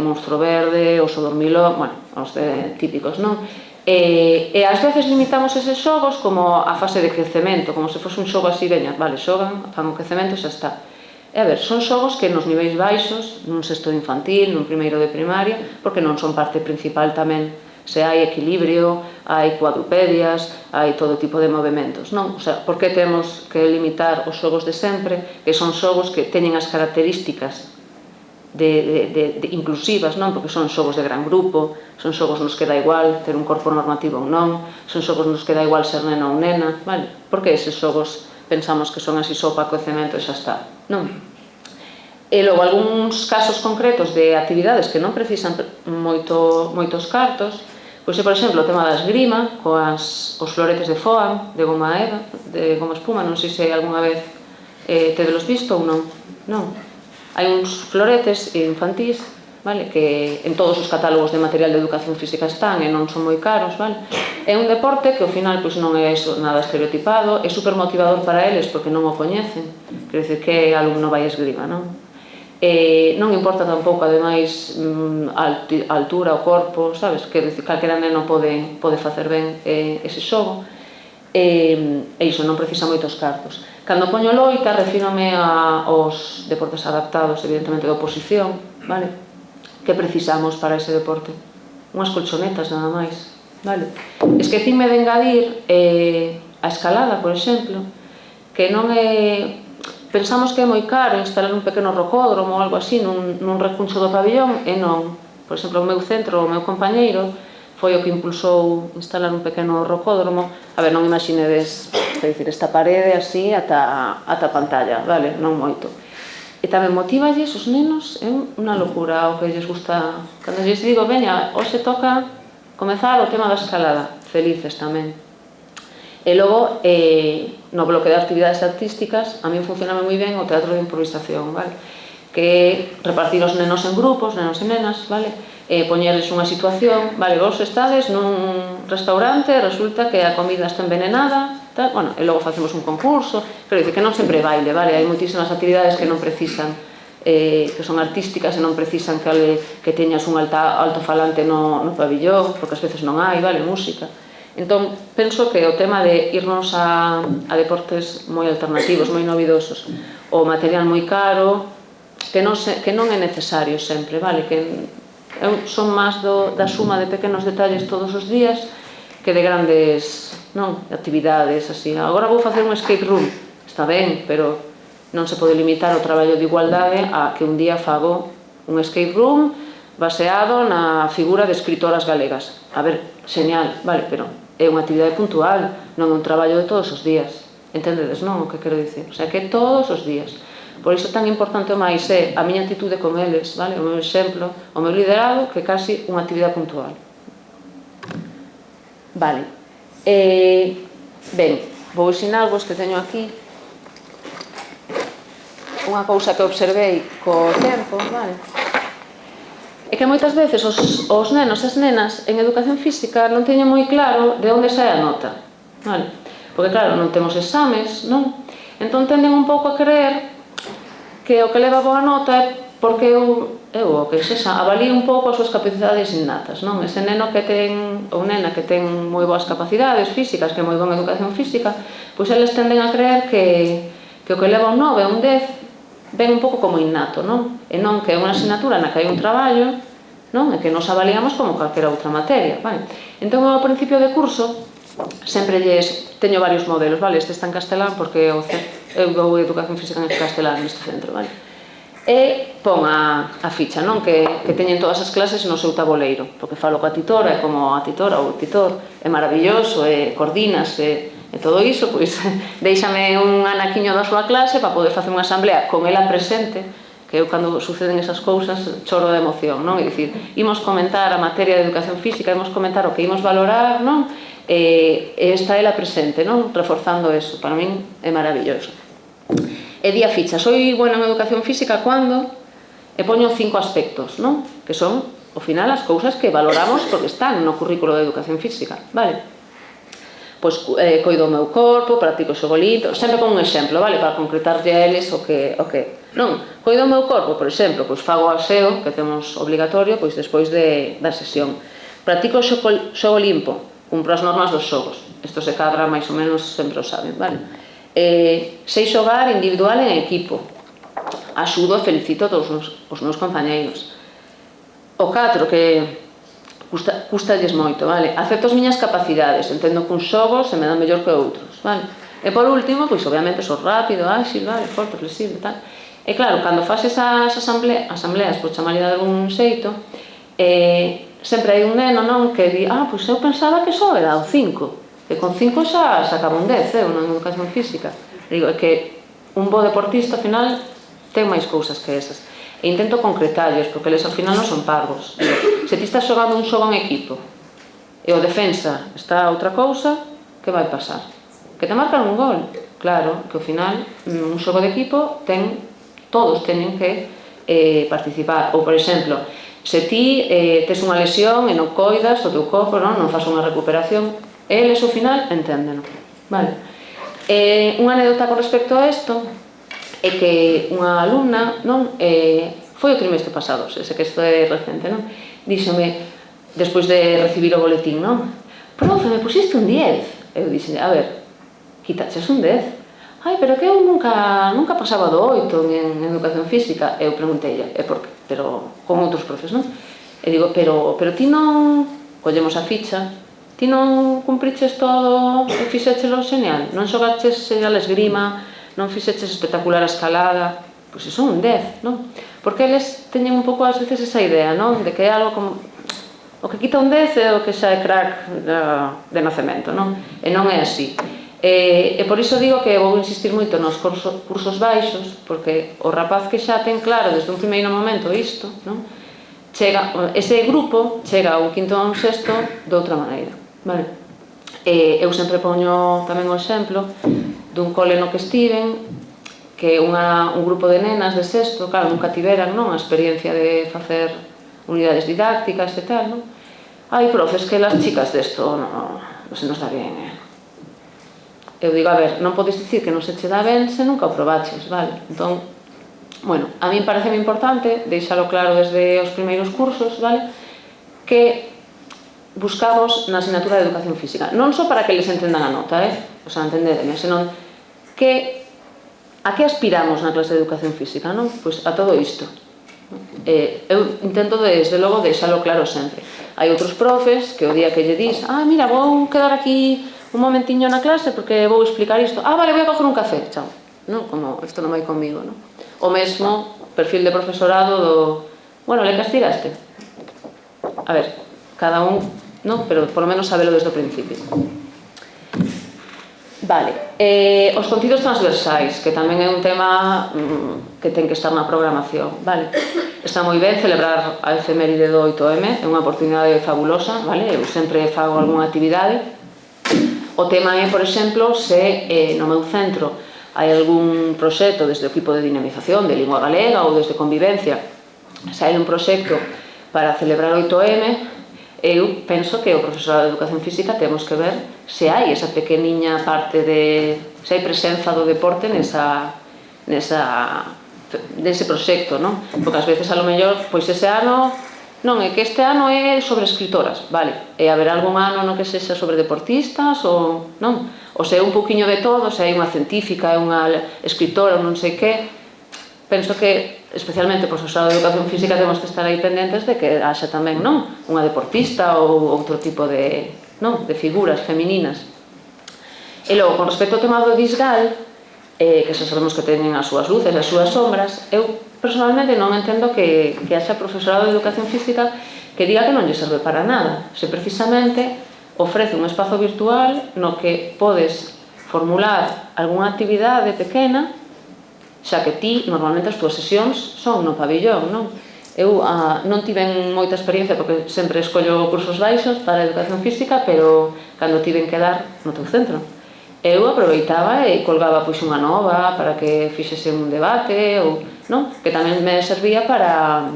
monstro verde, oso dormilón, bueno, os típicos, non? E ás veces limitamos eses xogos como a fase de crecemento, como se fose un xogo así, veña, vale, xogan, fan o crecemento e xa está. E a ver, son xogos que nos niveis baixos, nun sexto de infantil, nun primeiro de primaria, porque non son parte principal tamén. Se hai equilibrio, hai cuadrupedias, hai todo tipo de movimentos, non? O sea, por que temos que limitar os xogos de sempre, que son xogos que teñen as características inclusivas, non? Porque son xogos de gran grupo, son xogos nos que dá igual ter un corpo normativo ou non, son xogos nos que dá igual ser nena ou nena, vale? Por que eses xogos pensamos que son así só para cocemento e xa está, non? E logo, algúns casos concretos de actividades que non precisan moitos cartos, pois é, por exemplo, o tema da esgrima, os floretes de foam, de goma eva, de goma espuma, non sei se algunha vez tedelos visto ou non. Non. Hai uns floretes infantís, vale, que en todos os catálogos de material de educación física están e non son moi caros, vale? É un deporte que ao final pois non é nada estereotipado, é super motivador para eles porque non o coñecen, quer dizer que alumno vai a esgrima, non? Non importa tampouco, ademais, a altura, o corpo, sabes? Que calquera neno pode facer ben ese xogo. E iso, non precisa moitos cartos. Cando poño loita, refírome aos deportes adaptados, evidentemente, de oposición, vale? Que precisamos para ese deporte? Unhas colchonetas, nada máis, vale? Esquecime de engadir a escalada, por exemplo, que non é... Pensamos que é moi caro instalar un pequeno rocódromo ou algo así nun recuncho do pabillón e non. Por exemplo, o meu centro, o meu compañeiro, foi o que impulsou instalar un pequeno rocódromo. A ver, non imaginedes, é dicir, esta parede así ata a pantalla, vale? Non moito. E tamén motívalles os nenos, é unha locura o que lles gusta. Cando lles digo, veña, hoxe toca comezar o tema da escalada, felices tamén. E logo, no bloque de actividades artísticas, a mí funcioname moi ben o teatro de improvisación, vale? Que é repartir os nenos en grupos, nenos e nenas, vale? Poñerles unha situación, vale, vos estades nun restaurante, resulta que a comida está envenenada, tal, bueno, e logo facemos un concurso, quero dicir que non sempre baile, vale? Hai moitísimas actividades que non precisan, que son artísticas e non precisan que teñas un altofalante no pabillón, porque ás veces non hai, vale, música. Entón, penso que o tema de irnos a deportes moi alternativos, moi novidosos, o material moi caro, que non é necesario sempre, vale? Que son máis da suma de pequenos detalles todos os días que de grandes actividades, así. Agora vou facer un escape room, está ben, pero non se pode limitar o traballo de igualdade a que un día fago un escape room baseado na figura de escritoras galegas. A ver, señal, vale, pero é unha actividade puntual, non é un traballo de todos os días. Entendedes, non? O que quero dicir? O sea, que todos os días. Por iso tan importante o máis é a miña actitude con eles, vale? O meu exemplo, o meu liderado, que casi unha actividade puntual. Vale. Ben, vou ensinarvos que teño aquí unha cousa que observei co tempo, vale? É que moitas veces os nenos e as nenas en educación física non teñen moi claro de onde sae a nota, vale? Porque claro, non temos exames, non? Entón tenden un pouco a creer que o que leva boa nota é porque eu o que sexa, avalío un pouco as súas capacidades innatas, non? Ese neno que ten, ou nena que ten moi boas capacidades físicas, que é moi boa educación física, pois eles tenden a creer que o que leva un 9 ou un 10 ven un pouco como innato, non? E non que é unha asignatura na que hai un traballo, non? E que nos avaliamos como calquera outra materia, vale? Entón, ao principio de curso, sempre teño varios modelos, vale? Este está en castelán porque eu dou educación física en castelán neste centro, vale? E pon a ficha, non? Que teñen todas as clases no seu tabuleiro, porque falo coa titora, e como a titora ou o titor é maravilloso, e coordinas, e todo iso, pois déixame un anaquiño da súa clase para poder facer unha asamblea con ela presente, que eu cando suceden esas cousas choro de emoción, non? É dicir, imos comentar a materia de educación física, imos comentar o que imos valorar, non? E está ela presente, non? Reforzando eso, para min é maravilloso. E di a ficha, soy buena en educación física cando e poño 5 aspectos, non? Que son, ao final, as cousas que valoramos porque están no currículo de educación física, vale? Pois coido o meu corpo, practico xogo limpo, sempre con un exemplo, vale? Para concretarlle a eles o que... Non, coido o meu corpo, por exemplo, pois fago aseo, que temos obligatorio, pois despois da sesión. Practico xogo limpo, cumpro as normas dos xogos. Isto se cadra, máis ou menos, sempre o saben, vale? Sei xogar individual e en equipo. Axudo e felicito a todos os meus compañeiros. O 4, que... custalles moito, vale? Acepto as miñas capacidades, entendo que uns xogos se me dan mellor que outros, vale? E por último, pois obviamente sou rápido, áxil, vale? Forte, flexible, tal. E claro, cando faz esas asambleas, por chamarlle de algún xeito, sempre hai un neno, non? Que di, pois eu pensaba que só era o 5, que con 5 xa sacaba un 10, non en educación física. Digo, é que un bo deportista, ao final, ten máis cousas que esas. E intento concretallos, porque eles ao final non son parvos. Digo, se ti estás xogando un xogo en equipo e o defensa está outra cousa, que vai pasar? Que te marcan un gol. Claro, que ao final un xogo de equipo todos teñen que participar. Ou, por exemplo, se ti tes unha lesión e non coidas o teu corpo, non faz unha recuperación, eles ao final enténdeno. Vale. Unha anécdota con respecto a isto é que unha alumna, non, foi o trimestre pasado, sei que isto é recente, non? Díxome, despois de recibir o boletín, non? Profe, me pusiste un 10. Eu dixen, a ver, quitaches un 10. Ai, pero que eu nunca pasaba do 8 en educación física. Eu preguntei, por que? Pero con outros profes, non? E digo, pero ti non... Collemos a ficha, ti non cumpriches todo e fixéchelo xeñal? Non xogaches xeñal esgrima, non fixeches espectacular a escalada? Pois iso é un 10, non? Porque eles teñen un pouco ás veces esa idea, non? De que é algo como... O que quita un 10 é o que xa é crack de nacemento, non? E non é así. E por iso digo que vou insistir moito nos cursos baixos, porque o rapaz que xa ten claro desde un primeiro momento isto, non? Ese grupo chega ao quinto ou ao sexto de outra maneira, vale? Eu sempre poño tamén o exemplo dun cole no que estiven, que un grupo de nenas de sexto, claro, nunca tiveran, non, a experiencia de facer unidades didácticas e tal, non? Hai profes que las chicas desto non se nos dá ben, Eu digo, a ver, non podes dicir que non se che dá ben se nunca o probaches, vale? Entón, bueno, a mí pareceme importante deixalo claro desde os primeiros cursos, vale? Que buscamos na asignatura de educación física, non só para que les entendan a nota, o sea, entendedeme, senón que a que aspiramos na clase de educación física, non? Pois a todo isto. Eu intento desde logo deixalo claro sempre. Hai outros profes que o día que lle dis, mira, vou quedar aquí un momentiño na clase porque vou explicar isto. Vale, vou a coger un café, chao. Non, como, isto non vai comigo, non? O mesmo perfil de profesorado do... Bueno, le castigaste? A ver, cada un, non? Pero por lo menos sabelo desde o principio. Vale, os contidos transversais, que tamén é un tema que ten que estar na programación, vale? Está moi ben celebrar a efeméride do 8M, é unha oportunidade fabulosa, vale? Eu sempre fago algunha actividade. O tema é, por exemplo, se no meu centro hai algún proxecto desde o equipo de dinamización de lingua galega ou desde convivencia, se hai un proxecto para celebrar o 8M, eu penso que o profesorado de educación física temos que ver se hai esa pequeniña parte de... se hai presenza do deporte nese proxecto, non? Porque ás veces, a lo mellor, pois ese ano... Non, é que este ano é sobre escritoras, vale? E haberá algún ano no que sexa sobre deportistas ou non? Ou se é un pouquiño de todo, se hai unha científica, unha escritora, non sei que. Penso que, especialmente por profesorado de educación física, temos que estar aí pendentes de que haxa tamén, non? Unha deportista ou outro tipo de figuras femininas. E logo, con respecto ao tema do disgal, que xa sabemos que teñen as súas luces e as súas sombras, eu personalmente non entendo que haxa profesorado de educación física que diga que non lle serve para nada, se precisamente ofrece un espazo virtual no que podes formular algunha actividade pequena xa que ti, normalmente as túas sesións son no pabillón, non? Eu non tiven moita experiencia porque sempre escollo cursos baixos para a educación física, pero cando tiven que dar no teu centro, eu aproveitaba e colgaba pois unha nova para que fixese un debate, ou, non? Que tamén me servía para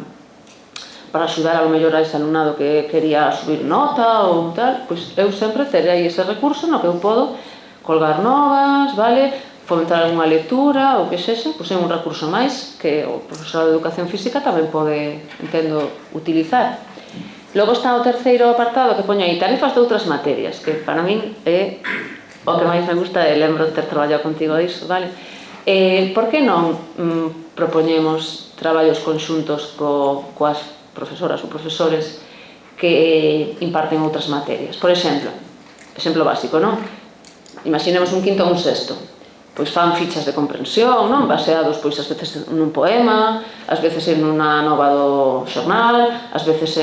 axudar ao mellor a ese alumnado que quería subir nota ou tal, pois eu sempre terei ese recurso no que eu podo colgar novas, vale? Fomentar algunha lectura ou que sexa, pois é un recurso máis que o profesor de educación física tamén pode, entendo, utilizar. Logo está o terceiro apartado que poño aí tarefas de outras materias, que para min é o que máis me gusta e lembro de ter traballado contigo disso, vale? Por que non propoñemos traballos conxuntos coas profesoras ou profesores que imparten outras materias? Por exemplo básico, non? Imaginemos un quinto ou un sexto, pois fan fichas de comprensión, non? Baseados, pois, ás veces nun poema, ás veces en unha nova do xornal, ás veces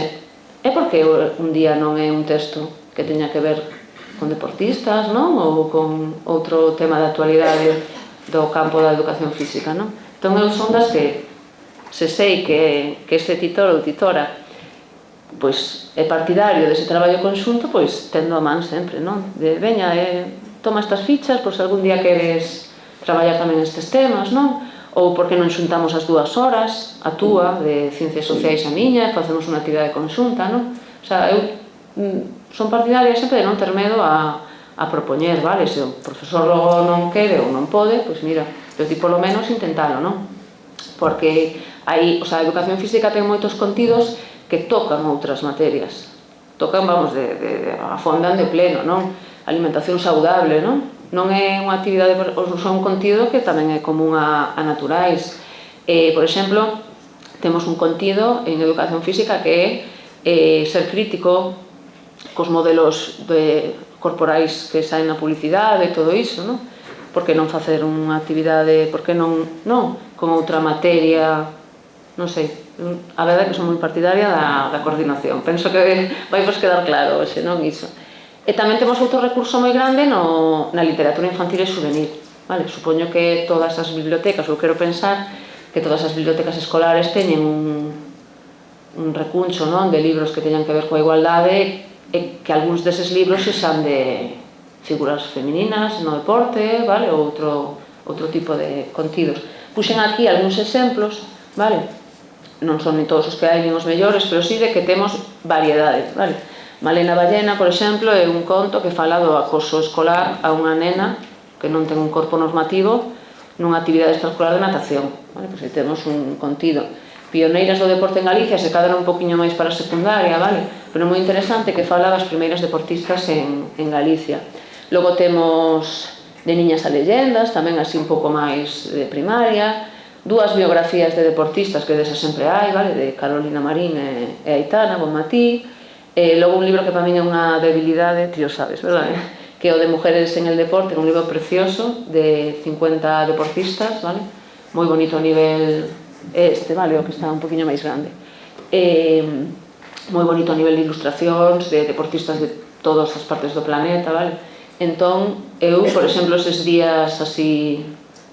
é porque un día non é un texto que teña que ver con deportistas, non? Ou con outro tema de actualidade do campo da educación física, non? Entón, eu son das que, se sei que ese titor ou titora pois é partidario dese traballo conxunto, pois tendo a man sempre, non? De, veña, toma estas fichas, pois algún día queres traballar tamén estes temas, non? Ou porque non xuntamos as 2 horas, a túa, de ciencias sociais a miña, e facemos unha actividade conxunta, non? O sea, eu son partidaria sempre de non ter medo a propoñer, vale? Se o profesor logo non quere ou non pode, pois mira, eu ti polo menos intentalo, non? Porque aí, o sea, a educación física ten moitos contidos que tocan outras materias. Tocan, vamos, afondan de pleno, non? Alimentación saudable, non? Non é unha actividade, ou un contido que tamén é común a naturais. Por exemplo, temos un contido en educación física que é ser crítico cos modelos corporais que saen na publicidade e todo iso, non? Por que non facer unha actividade, por que non con outra materia, non sei. A verdade é que son moi partidaria da coordinación. Penso que vai vos quedar claro hoxe, non iso. E tamén temos outro recurso moi grande na literatura infantil e juvenil, vale? Supoño que todas as bibliotecas, ou quero pensar que todas as bibliotecas escolares teñen un recuncho, non? De libros que teñan que ver coa igualdade e que algúns deses libros sexan de figuras femininas no deporte, vale? Ou outro tipo de contidos. Puxen aquí algúns exemplos, vale? Non son ni todos os que hai, nin os mellores, pero sí de que temos variedade, vale? Malena Ballena, por exemplo, é un conto que fala do acoso escolar a unha nena que non ten un corpo normativo nunha actividade extraescolar de natación, vale? Pois aí temos un contido. Pioneiras do deporte en Galicia, se cadra un poquinho máis para a secundaria, vale? Pero é moi interesante que fala das primeiras deportistas en Galicia. Logo temos de niñas a leyendas, tamén así un pouco máis de primaria, 2 biografías de deportistas que desa sempre hai, vale? De Carolina Marín e Aitana Bonmatí. Logo un libro que para min é unha debilidade, ti o sabes, verdade? Que é o de Mujeres en el deporte, un libro precioso de 50 deportistas, vale? Moi bonito a nivel vale, o que está un poquinho máis grande. Moi bonito a nivel de ilustracións, de deportistas de todas as partes do planeta, vale? Entón, eu, por exemplo, eses días así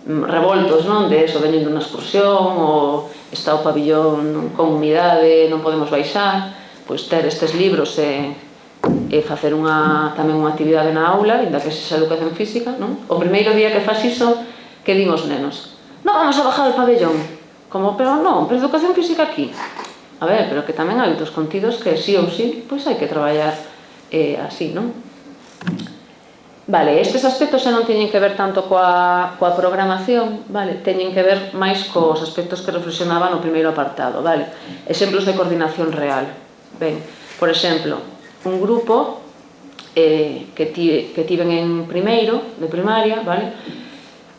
revoltos, non? De eso, veñendo unha excursión, ou está o pabillón con humidade, non podemos baixar, pois ter estes libros e facer tamén unha actividade na aula, ainda que sexa educación física, non? O primeiro día que faz iso, que din os nenos? Non, vamos a bajar o pabellón. Como, pero non, pero educación física aquí. A ver, pero que tamén hai outros contidos que sí ou sí, pois hai que traballar así, non? Vale, estes aspectos xa non teñen que ver tanto coa programación, vale? Teñen que ver máis cos aspectos que reflexionaba no primeiro apartado, vale? Exemplos de coordinación real. Ben, por exemplo, un grupo que tiven en primeiro, de primaria, vale?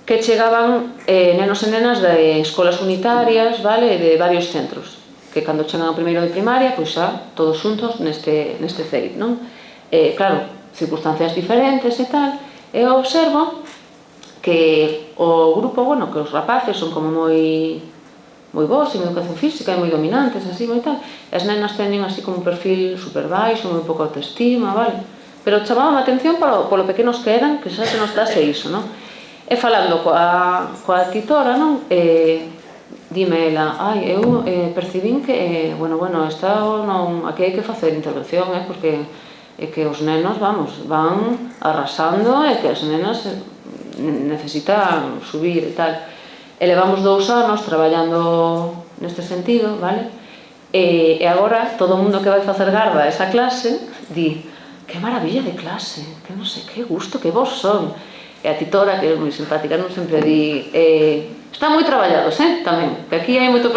Que chegaban nenos e nenas de escolas unitarias, vale? De varios centros, que cando chegan ao primeiro de primaria, pois xa, todos xuntos neste CEIP, non? Claro, circunstancias diferentes e tal, e eu observo que o grupo, bueno, que os rapaces son como moi bons en educación física e moi dominantes, así, moi tal, e as nenas teñen así como un perfil super baixo, moi pouca autoestima, vale? Pero chamaban a atención polo pequenos que eran, que xa se nos dase iso, non? E falando coa titora, non? Dime ela, eu percibín que, bueno, aquí hai que facer intervención, porque é que os nenos, vamos, van arrasando e que as nenas necesitan subir e tal. E levamos 2 anos traballando neste sentido, vale? E agora todo o mundo que vai facer garda a esa clase di, que maravilla de clase, que non sei, que gusto, que vos son. E a titora, que é moi simpática, non sempre di, están moi traballados, tamén, que aquí hai moito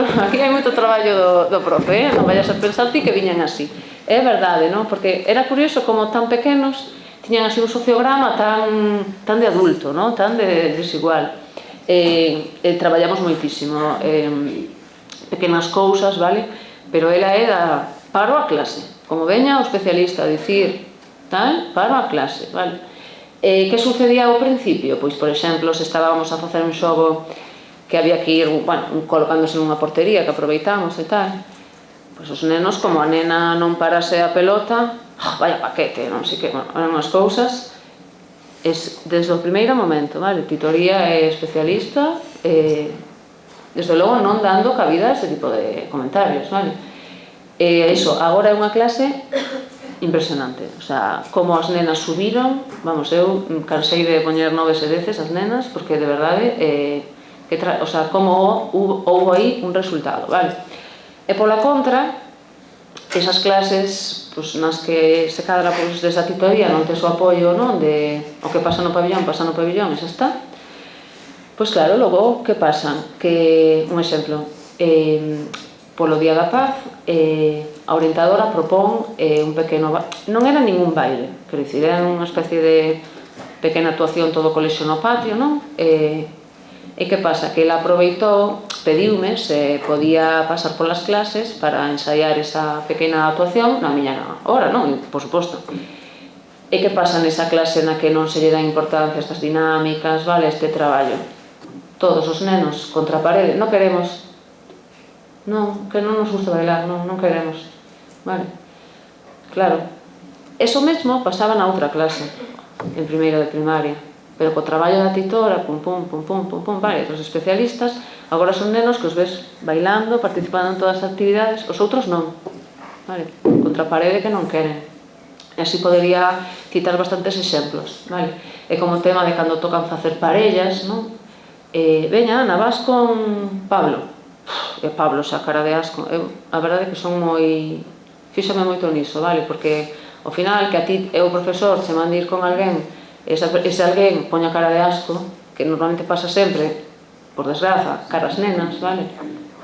traballo do profe, non vayas a pensar ti que viñan así. É verdade, non? Porque era curioso como tan pequenos tiñan así un sociograma tan de adulto, non? Tan de desigual. Traballamos moitísimo, pequenas cousas, vale? Pero ela é da paro a clase, como veña o especialista a dicir tal, paro a clase, vale? Que sucedía ao principio? Pois, por exemplo, se estábamos a facer un xogo que había que ir, bueno, colocándose nunha portería que aproveitamos e tal, pois os nenos, como a nena non parase a pelota, vaya paquete, non sei que, bueno, eran unhas cousas, desde o primeiro momento, vale? Titoría é especialista, desde logo non dando cabida a ese tipo de comentarios, vale? Iso, agora é unha clase impresionante, o sea, como as nenas subiron, vamos, eu cansei de poñer 9 e 10 as nenas, porque de verdade, o sea, como houve aí un resultado, vale? E pola contra, esas clases nas que se cadra desde a titoría non tes o apoio, non, de o que pasa no pabillón, e xa está, pois claro, logo, que pasa? Que, un exemplo, polo Día da Paz, a orientadora propón un pequeno... Non era ningún baile, quero dicir, era unha especie de pequena actuación todo o colexio no patio, non? E que pasa? Que ela aproveitou, pediume se podía pasar polas clases para ensaiar esa pequena actuación na miña hora, non? Por suposto. E que pasa nesa clase na que non se lle dá importancia a estas dinámicas, vale, este traballo? Todos os nenos contra a parede, non queremos... Non, que non nos gusta bailar, non queremos, vale? Claro, eso mesmo pasaba na outra clase, en primeiro de primaria, pero co traballo da titora, pum, vale, os especialistas, agora son nenos que os ves bailando, participando en todas as actividades, os outros non, vale? Contra a parede que non queren. E así podería citar bastantes exemplos, vale? É como o tema de cando tocan facer parellas, non? Veña, Ana, vas con Pablo. E Pablo xa cara de asco. A verdade é que son moi... Fíxame moito niso, vale? Porque ao final que a ti é o profesor che mande ir con alguén, ese alguén poña cara de asco, que normalmente pasa sempre, por desgraza, caras nenas, vale?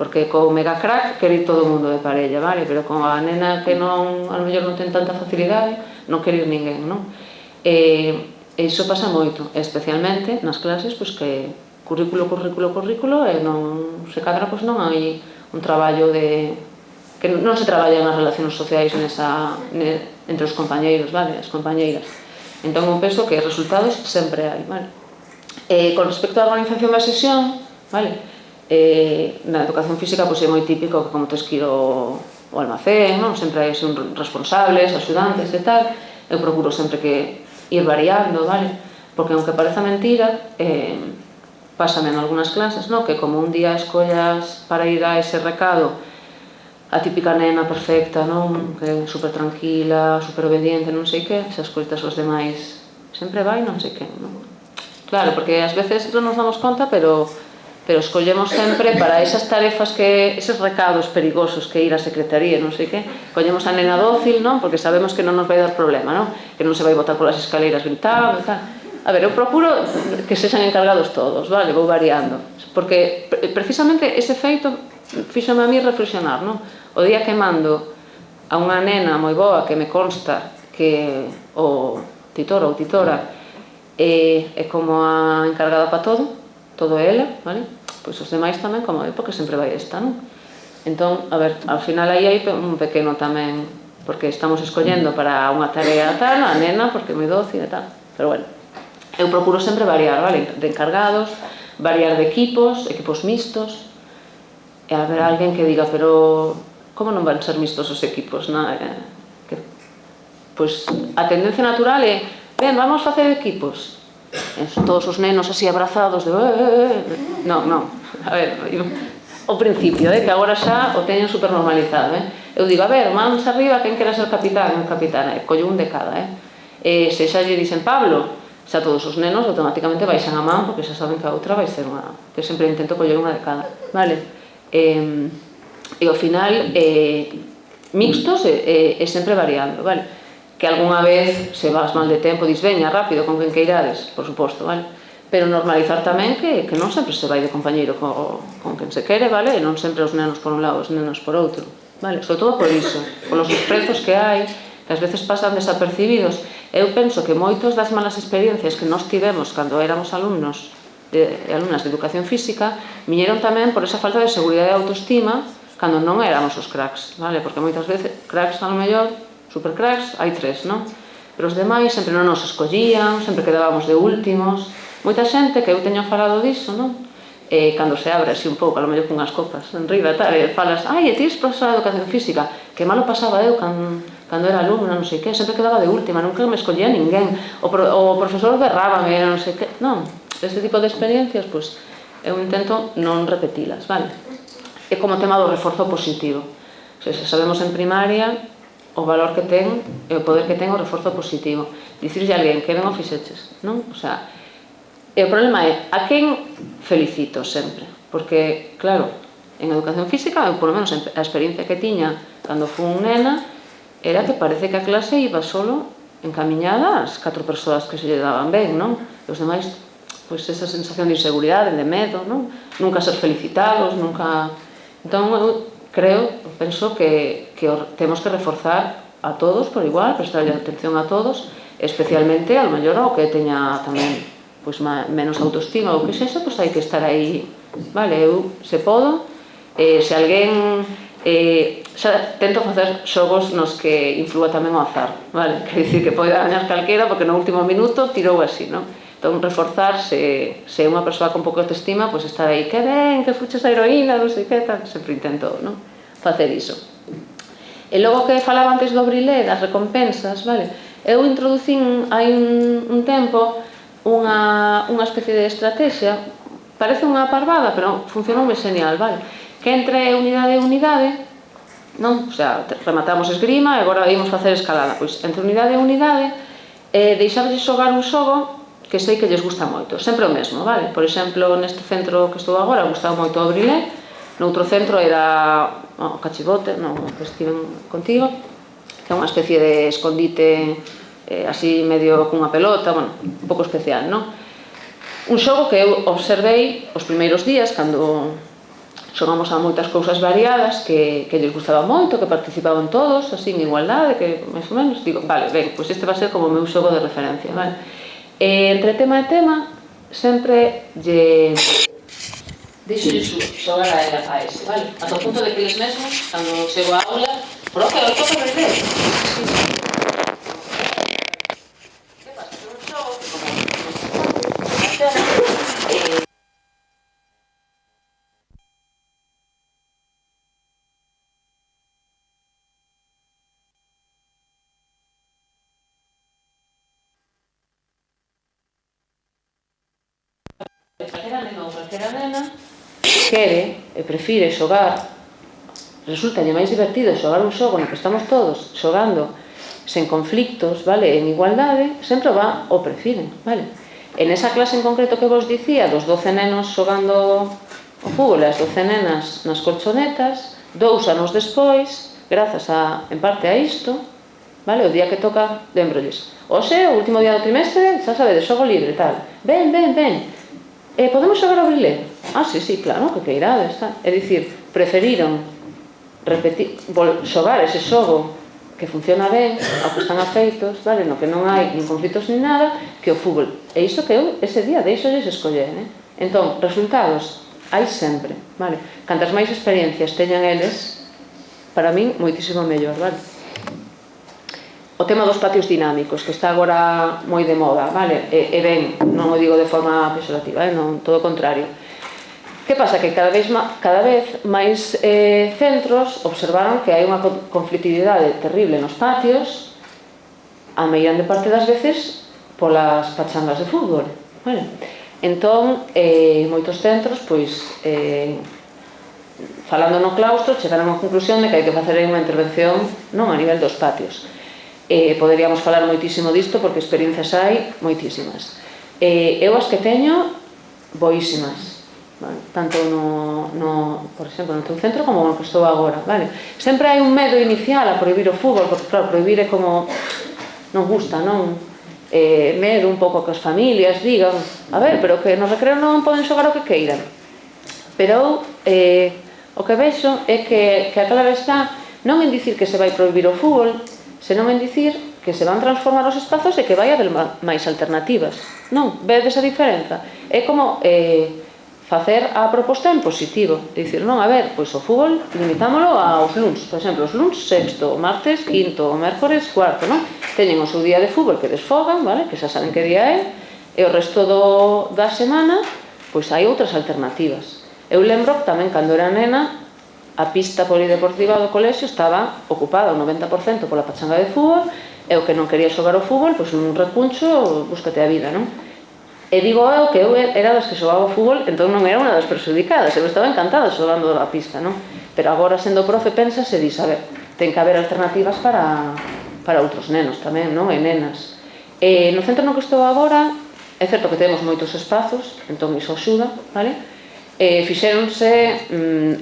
Porque co mega crack quere ir todo o mundo de parella, vale? Pero con a nena que non, a lo mellor non ten tanta facilidade, non quere ir ninguén, non? E iso pasa moito, especialmente nas clases, pois que currículo e non se cadra, pois non hai un traballo de... que non se traballa nas relacións sociais entre os compañeiros, vale, as compañeiras. Entón, eu penso que resultados sempre hai, vale? Con respecto á organización da sesión, vale, na educación física, pois é moi típico que como tes que ir ao almacén, non? Sempre hai responsables, axudantes e tal, eu procuro sempre que ir variando, vale? Porque aunque pareza mentira, pásame en algunhas clases, no? Que como un día escollas para ir a ese recado a típica nena perfecta, non? Que é super tranquila, super obediente, non sei que, se escoitas os demais sempre vai, non sei que, non? Claro, porque ás veces non nos damos conta, pero escollemos sempre para esas tarefas eses recados perigosos que ir á secretaría, non sei que, collemos a nena dócil, non? Porque sabemos que non nos vai dar problema, non? Que non se vai botar polas escaleiras gritando e tal. A ver, eu procuro que sexan encargados todos, vale? Vou variando. Porque precisamente ese feito fíxome a mí reflexionar, non? O día que mando a unha nena moi boa que me consta que o titor ou titora é como a encargada para todo é ela, vale? Pois os demais tamén como é, porque sempre vai esta, non? Entón, a ver, ao final aí hai un pequeno tamén, porque estamos escollendo para unha tarea tal, a nena, porque é moi dócil e tal, pero bueno. Eu procuro sempre variar, vale? De encargados, variar de equipos mixtos, e haber alguén que diga, pero como non van ser mixtos os equipos? Pois a tendencia natural é, ben, vamos facer equipos. todos os nenos así abrazados de... Non, a ver, o principio, que agora xa o teñen super normalizado, eu digo, a ver, mans arriba, quen quera ser capitán, collo un de cada, se xa lle dicen Pablo, xa todos os nenos automáticamente baixan a man, porque xa saben que a outra vai ser unha, que sempre intento coller unha de cada, vale? E ao final, mixtos e sempre variando, vale? Que algunha vez se vas mal de tempo, dis, veña, rápido, con quen queirades, por suposto, vale? Pero normalizar tamén que non sempre se vai de compañeiro con quen se quere, vale? E non sempre os nenos por un lado, os nenos por outro, vale? Sobre todo por iso, polos desprezos que hai, que ás veces pasan desapercibidos. Eu penso que moitos das malas experiencias que nós tivemos cando éramos alumnos e alumnas de educación física viñeron tamén por esa falta de seguridade e autoestima cando non éramos os cracks, vale? Porque moitas veces cracks, a lo mellor, super cracks, hai 3, non? Pero os demais sempre non nos escollían, sempre quedábamos de últimos. Moita xente que eu teño falado diso, non? Cando se abre así un pouco, a lo mellor cunhas copas en riba, tal, e falas, ai, e ti és profesora de educación física, que malo pasaba eu cando era alumna, non sei que, sempre quedaba de última, nunca me escollía ninguén, o profesor berrábame, non sei que, non, este tipo de experiencias, pois, eu intento non repetilas, vale? É como o tema do reforzo positivo, se sabemos en primaria o valor que ten e o poder que ten o reforzo positivo, dicirlle a alguén que ben o fixeches, non? O sea, e o problema é a quen felicito sempre, porque, claro, en educación física, ou polo menos a experiencia que tiña cando fun nena, era que parece que a clase iba solo encamiñada ás 4 persoas que se lle daban ben, non? E os demais, pois, esa sensación de inseguridade, de medo, non? Nunca ser felicitados, nunca... Entón, eu creo, penso que temos que reforzar a todos por igual, prestarlle atención a todos, especialmente, ao mellor, ao que teña tamén pois menos autoestima ou que sexa, pois hai que estar aí, vale? Eu, se podo, se alguén xa tento facer xogos nos que inflúa tamén o azar, vale? Quer dicir que pode gañar calquera porque no último minuto tirou así, non? Entón, reforzar, se é unha persoa con pouca autoestima, pois estar aí, que ben, que fuches a heroína, non sei que, tal, sempre intento, non? Facer iso. E logo que falaba antes do brilé, das recompensas, vale? Eu introducín hai un tempo unha especie de estrategia, parece unha parvada, pero funcionoume genial, vale? Que entre unidade e unidade, non? O sea, rematamos esgrima e agora ímos facer escalada. Pois, entre unidade e unidade, deixábelles xogar un xogo que sei que lles gusta moito, sempre o mesmo, vale? Por exemplo, neste centro que estou agora, gustaba moito o brilé, noutro centro era o cachivote, non, que estiven contigo, que é unha especie de escondite así medio cunha pelota, bueno, un pouco especial, non? Un xogo que eu observei os primeiros días, cando xogamos a moitas cousas variadas, que lles gustaba moito, que participaban todos, así en igualdade, que máis ou menos, digo, vale, ben, pois este va a ser como o meu xogo de referencia, vale? Entre tema e tema, sempre lle deixo xogar a ela a ese, vale? Ata o punto de que eles mesmos, cando chego a aula, profe, hoy toca aprender. Que pasa? Que un xogo, como calquera nena quere e prefire xogar, resultalle máis divertido xogar un xogo no que estamos todos xogando sen conflictos, vale, en igualdade, sempre o prefiren, vale? En esa clase en concreto que vos dicía, dos 12 nenos xogando o fútbol e as 12 nenas nas colchonetas, 2 anos despois, grazas en parte a isto, vale, o día que toca, lembrolles, hoxe, o último día do trimestre, xa sabedes, xogo libre, tal, ben, podemos xogar ao brilé? Ah, sí, claro, que queirades, tal. É dicir, preferiron xogar ese xogo que funciona ben, ao que están afeitos, vale, no que non hai nin conflitos nin nada, que o fútbol. E iso que eu, ese día, deixolles escoller, Entón, resultados, hai sempre, vale? Cantas máis experiencias teñan eles, para min, moitísimo mellor, vale? O tema dos patios dinámicos, que está agora moi de moda, vale? E ben, non o digo de forma pejorativa, non, todo o contrario. Que pasa? Que cada vez máis centros observaron que hai unha conflictividade terrible nos patios, a meirande parte das veces polas pachangas de fútbol, Entón, moitos centros, pois, falando no claustro, chegaron á conclusión de que hai que facer unha intervención non a nivel dos patios. Poderíamos falar moitísimo disto porque experiencias hai moitísimas. Eu as que teño, boísimas, tanto por exemplo, no teu centro como no que estou agora. Sempre hai un medo inicial a prohibir o fútbol, porque claro, prohibir é como non gusta, non? Medo un pouco que as familias digan, a ver, pero que no recreo non poden xogar o que queiran. Pero o que vexo é que a clave está non en dicir que se vai prohibir o fútbol, senón en dicir que se van transformar os espazos e que vai haber máis alternativas. Non? Vedes a diferenza? É como facer a proposta en positivo. Dicir, non, a ver, pois o fútbol limitámolo aos luns. Por exemplo, os luns sexto, o martes quinto, o mércores cuarto, non? Teñen o seu día de fútbol que desfogan, que xa saben que día é, e o resto da semana, pois hai outras alternativas. Eu lembro que tamén, cando era nena, a pista polideportiva do colexio estaba ocupada o 90% pola pachanga de fútbol, e o que non quería xogar o fútbol, pois nun recuncho, búscate a vida, non? E digo eu que eu era das que xogaba o fútbol, entón non era unha das perxudicadas, eu estaba encantada xogando a pista, non? Pero agora, sendo profe, pensas e dis, a ver, ten que haber alternativas para outros nenos tamén, non? E nenas. No centro no que estou agora, é certo que temos moitos espazos, entón iso axuda, vale? Fixéronse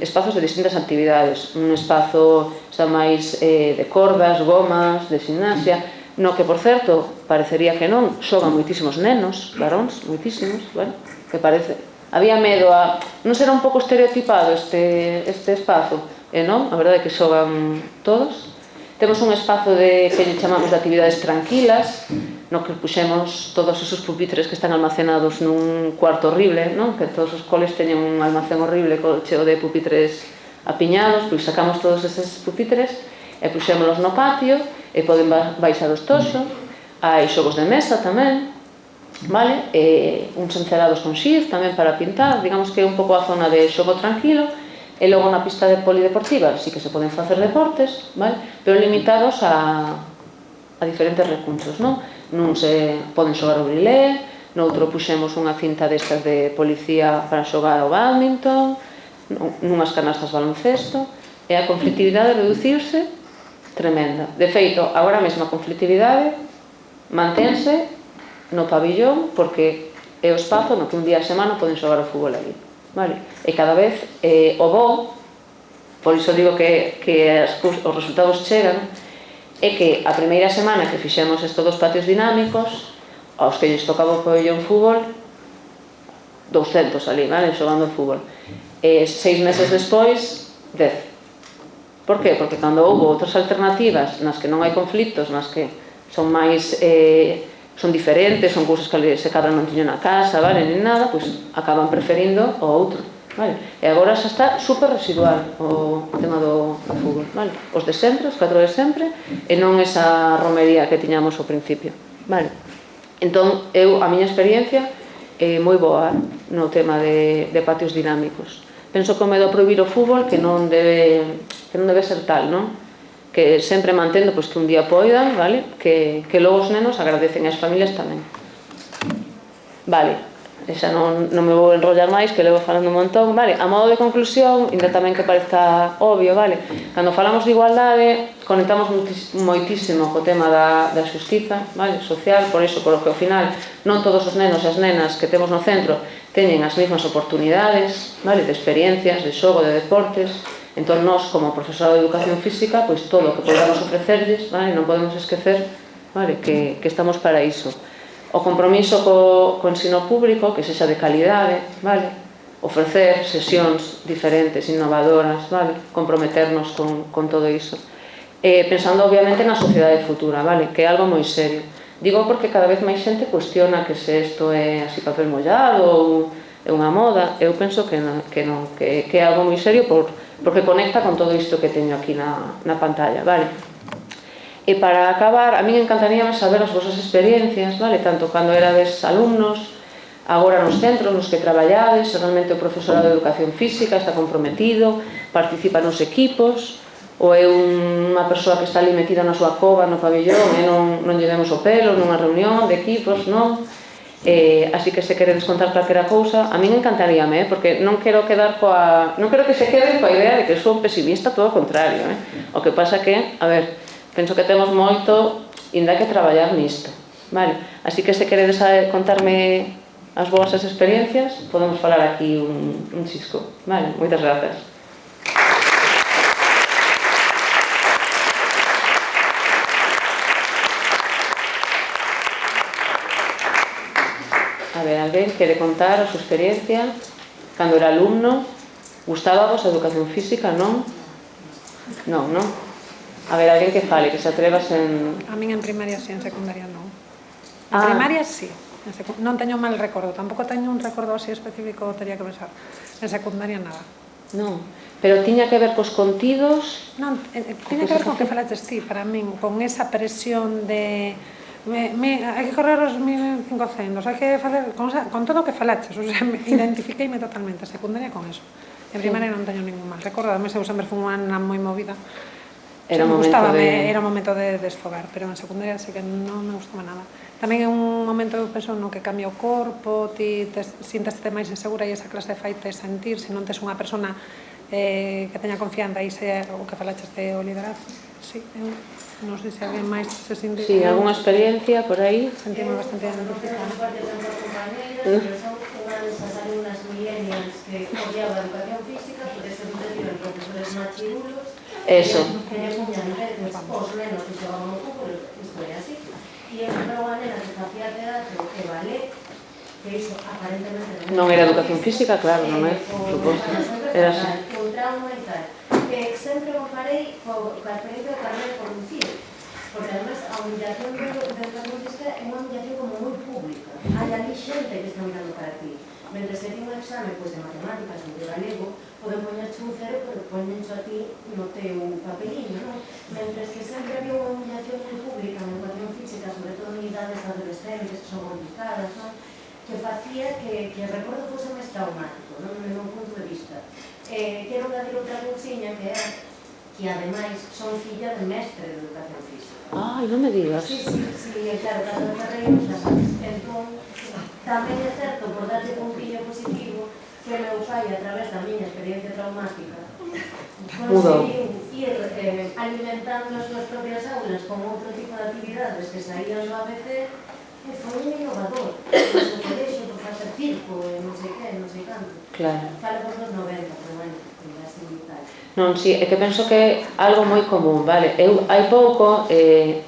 espazos de distintas actividades. Un espazo está máis de cordas, gomas, de gimnasia, no que, por certo, parecería que non, xogan moitísimos nenos, varóns, moitísimos, que parece... Había medo a... Non será un pouco estereotipado este espazo? E non, a verdade é que xogan todos. Temos un espazo que lle chamamos de actividades tranquilas, no que puxemos todos esos pupitres que están almacenados nun cuarto horrible, non? Que todos os coles teñen un almacén horrible cheo de pupitres apiñados, pois sacamos todos eses pupitres e puxémolos no patio e poden baixar os toxo. Hai xogos de mesa tamén, vale? Uns encerados con xiz tamén para pintar, digamos que é un pouco a zona de xogo tranquilo. E logo na pista polideportiva sí que se poden facer deportes, vale? Pero limitados a diferentes recunchos, non? Nun se poden xogar o brilé, noutro puxemos unha cinta destas de policía para xogar o bádminton, nunhas canastas baloncesto, e a conflictividade reducirse tremenda. De feito, agora mesmo a conflictividade mantense no pabillón porque é o espazo no que un día a semana poden xogar o fútbol ali. E cada vez o bo, por iso digo que os resultados chegan, é que a primeira semana que fixemos estes dos patios dinámicos, aos que lles tocaba o pabellón fútbol, 200 ali, xogando fútbol. 6 meses despois, 10. Por que? Porque cando houve outras alternativas nas que non hai conflitos, nas que son máis... son diferentes, son cousas que se cadra non tiño na casa, nin nada, pois acaban preferindo o outro. E agora xa está super residual o tema do fútbol. Os de sempre, os 4 de sempre, e non esa romería que tiñamos ao principio. Entón, a miña experiencia é moi boa no tema de patios dinámicos. Penso que o medo a prohibir o fútbol que non debe ser tal, non? Que sempre mantendo que un día poidan, que logo os nenos agradecen as familias tamén. Xa non me vou enrollar máis, que levo falando un montón. A modo de conclusión, ainda tamén que parezca obvio, cando falamos de igualdade, conectamos moitísimo co tema da xustiza social, por iso, por o que ao final non todos os nenos e as nenas que temos no centro teñen as mesmas oportunidades de experiencias, de xogo, de deportes. Entón, nós, como profesorado de educación física, pois todo o que podamos ofrecerles, non podemos esquecer que estamos para iso. O compromiso co ensino público, que sexa de calidade, ofrecer sesións diferentes, innovadoras, comprometernos con todo iso. Pensando, obviamente, na sociedade futura, que é algo moi serio. Digo porque cada vez máis xente cuestiona que se isto é así papel mollado ou é unha moda. Eu penso que non, que é algo moi serio porque conecta con todo isto que teño aquí na pantalla, E para acabar, a mí encantaríame saber as vosas experiencias, tanto cando erades alumnos, agora nos centros nos que traballades, realmente o profesorado de educación física está comprometido, participa nos equipos, ou é unha persoa que está ali metida na súa cova, no pabillón, e non lle demos o pelo nunha reunión de equipos, non? Así que se queredes contar calquera cousa, a min encantaríame, porque non quero quedar non quero que se queden coa idea de que sou pesimista, todo o contrario. O que pasa que, a ver, penso que temos moito ainda que traballar nisto, vale? Así que se queredes contarme as vosas experiencias, podemos falar aquí un chisco, vale? Moitas grazas. A ver, alguén quere contar a súa experiencia cando era alumno? Gustábavos a educación física, non? Non, non? A ver, alguén que fale, que se atrevas en... A min en primaria sí, en secundaria non. En primaria sí, non teño mal recordo, tampouco teño un recordo así específico, teria que pensar. En secundaria nada. Non, pero tiña que ver cos contidos? Non, tiña que ver con que falaches ti, para min, con esa presión de... hai que correr os 1500, hai que facer con todo o que falaches, o sea, identifiqueime totalmente a secundaria con eso. En primaria non teño ningún mal recordo, además eu sempre fui unha moi movida. Era un momento de desfogar, pero en secundaria sí que non me gustaba nada. Tamén é un momento, eu penso, no que cambia o corpo, ti sinteste máis insegura e esa clase faite sentir, se non tes unha persona que teña confianza e o que falaches de o liderazgo. Sí, eu non sei se alguén máis se sinte... Sí, algunha experiencia por aí? Sentirme bastante identificada. Pero son unha desas alumnas millennials que odiaba a educación física porque se reciben profesores machirulos que lle puñan veces os nenos que xogaban o fútbol, isto é así. E eu era unha nena que facía teatro e ballet, que iso aparentemente non era educación física, claro, non é, suposto. Era así. Un trauma e tal. Sempre me parei coa experiencia de carreira de conducir, porque además a humillación de educación física é unha humillación como moi pública. Hai ali xente que está mirando para ti. Mentre que ti un exame de matemáticas ou de galego, poden poñerche un cero, pero poñencho a ti no teu papeliño, non? Mentre que sempre había unha humillación moi pública na educación física, sobre todo en idades adolescentes que son complicadas, non? Que facía que o recordo fose máis traumático, non? No meu punto de vista. Quero añadir outra cousiña que é que ademais son filla de mestre de educación física. Ai, non me digas. Sí, claro, cando Ferreiro xa sabes. Entón, tamén é certo, por darlle puntillo positivo, que meu pai, a través da miña experiencia traumática, conseguiu ir alimentando as súas propias aulas con outro tipo de actividades que saían do ABC, e foi un innovador. No seu colexio, por facer circo, e non sei que, non sei canto. Claro. Fala por dos 90, pero bueno, así e tal. Non, si, é que penso que é algo moi común, vale? Eu hai pouco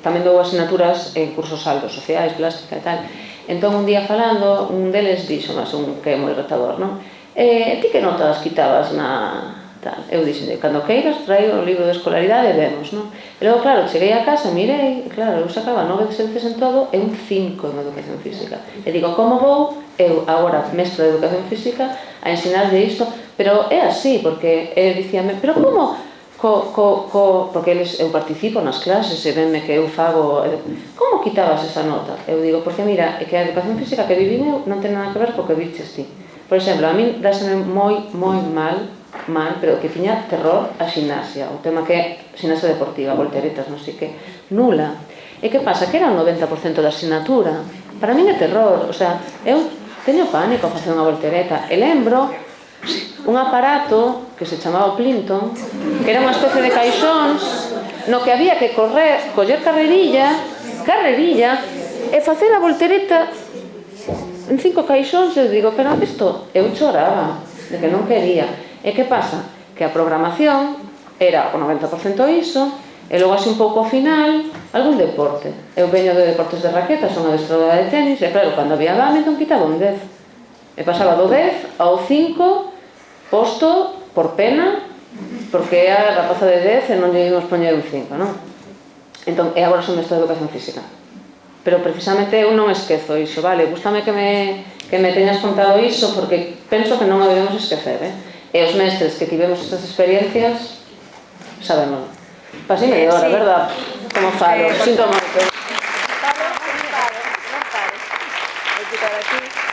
tamén dou asignaturas en cursos altos, sociais, plástica e tal. Entón un día falando, un deles dixo, mas un que é moi retador, non? Ti que notas quitabas na... tal? Eu dixenlle, cando queiras traio o libro de escolaridade e vemos, non? E logo, claro, cheguei a casa, mirei, e claro, eu sacaba 9 excelentes en todo e un 5 en educación física. E digo, como vou eu agora, mestra de educación física, a ensinarlle isto? Pero é así, porque dicíame, pero como? Porque eu participo nas clases e venme que eu fago... Como quitabas esa nota? Eu digo, porque mira, é que a educación física que vivín eu non ten nada que ver co que viches ti. Por exemplo, a min dáseme moi mal, pero que tiña terror a ximnasia, o tema que é ximnasia deportiva, volteretas, non sei que, nula. E que pasa? Que era o 90% da asignatura. Para min é terror, o sea, eu teño pánico a facer unha voltereta. E lembro un aparato que se chamaba o Plinton, que era unha especie de caixóns no que había que correr, coller carrerilla e facer a voltereta en 5 caixóns. Eu digo, pero isto, eu choraba de que non quería. E que pasa? Que a programación era o 90% iso, e logo así un pouco ao final algún deporte. Eu veño de deportes de raqueta, son adestradora de tenis, e claro, cando había badminton quitaba un 10 e pasaba do 10 ao 5 posto por pena, porque é a rapaza de 10 e non lle íbamos poñer un 5, non? Entón, e agora son mestra de educación física, pero precisamente eu non esquezo iso, vale? Gústame que me teñas contado iso, porque penso que non o debemos esquecer, e os mestres que tivemos estas experiencias sabemos. Pasei media hora, verdad? Como falo, sinto moito. Non pares. Vou quitar aquí.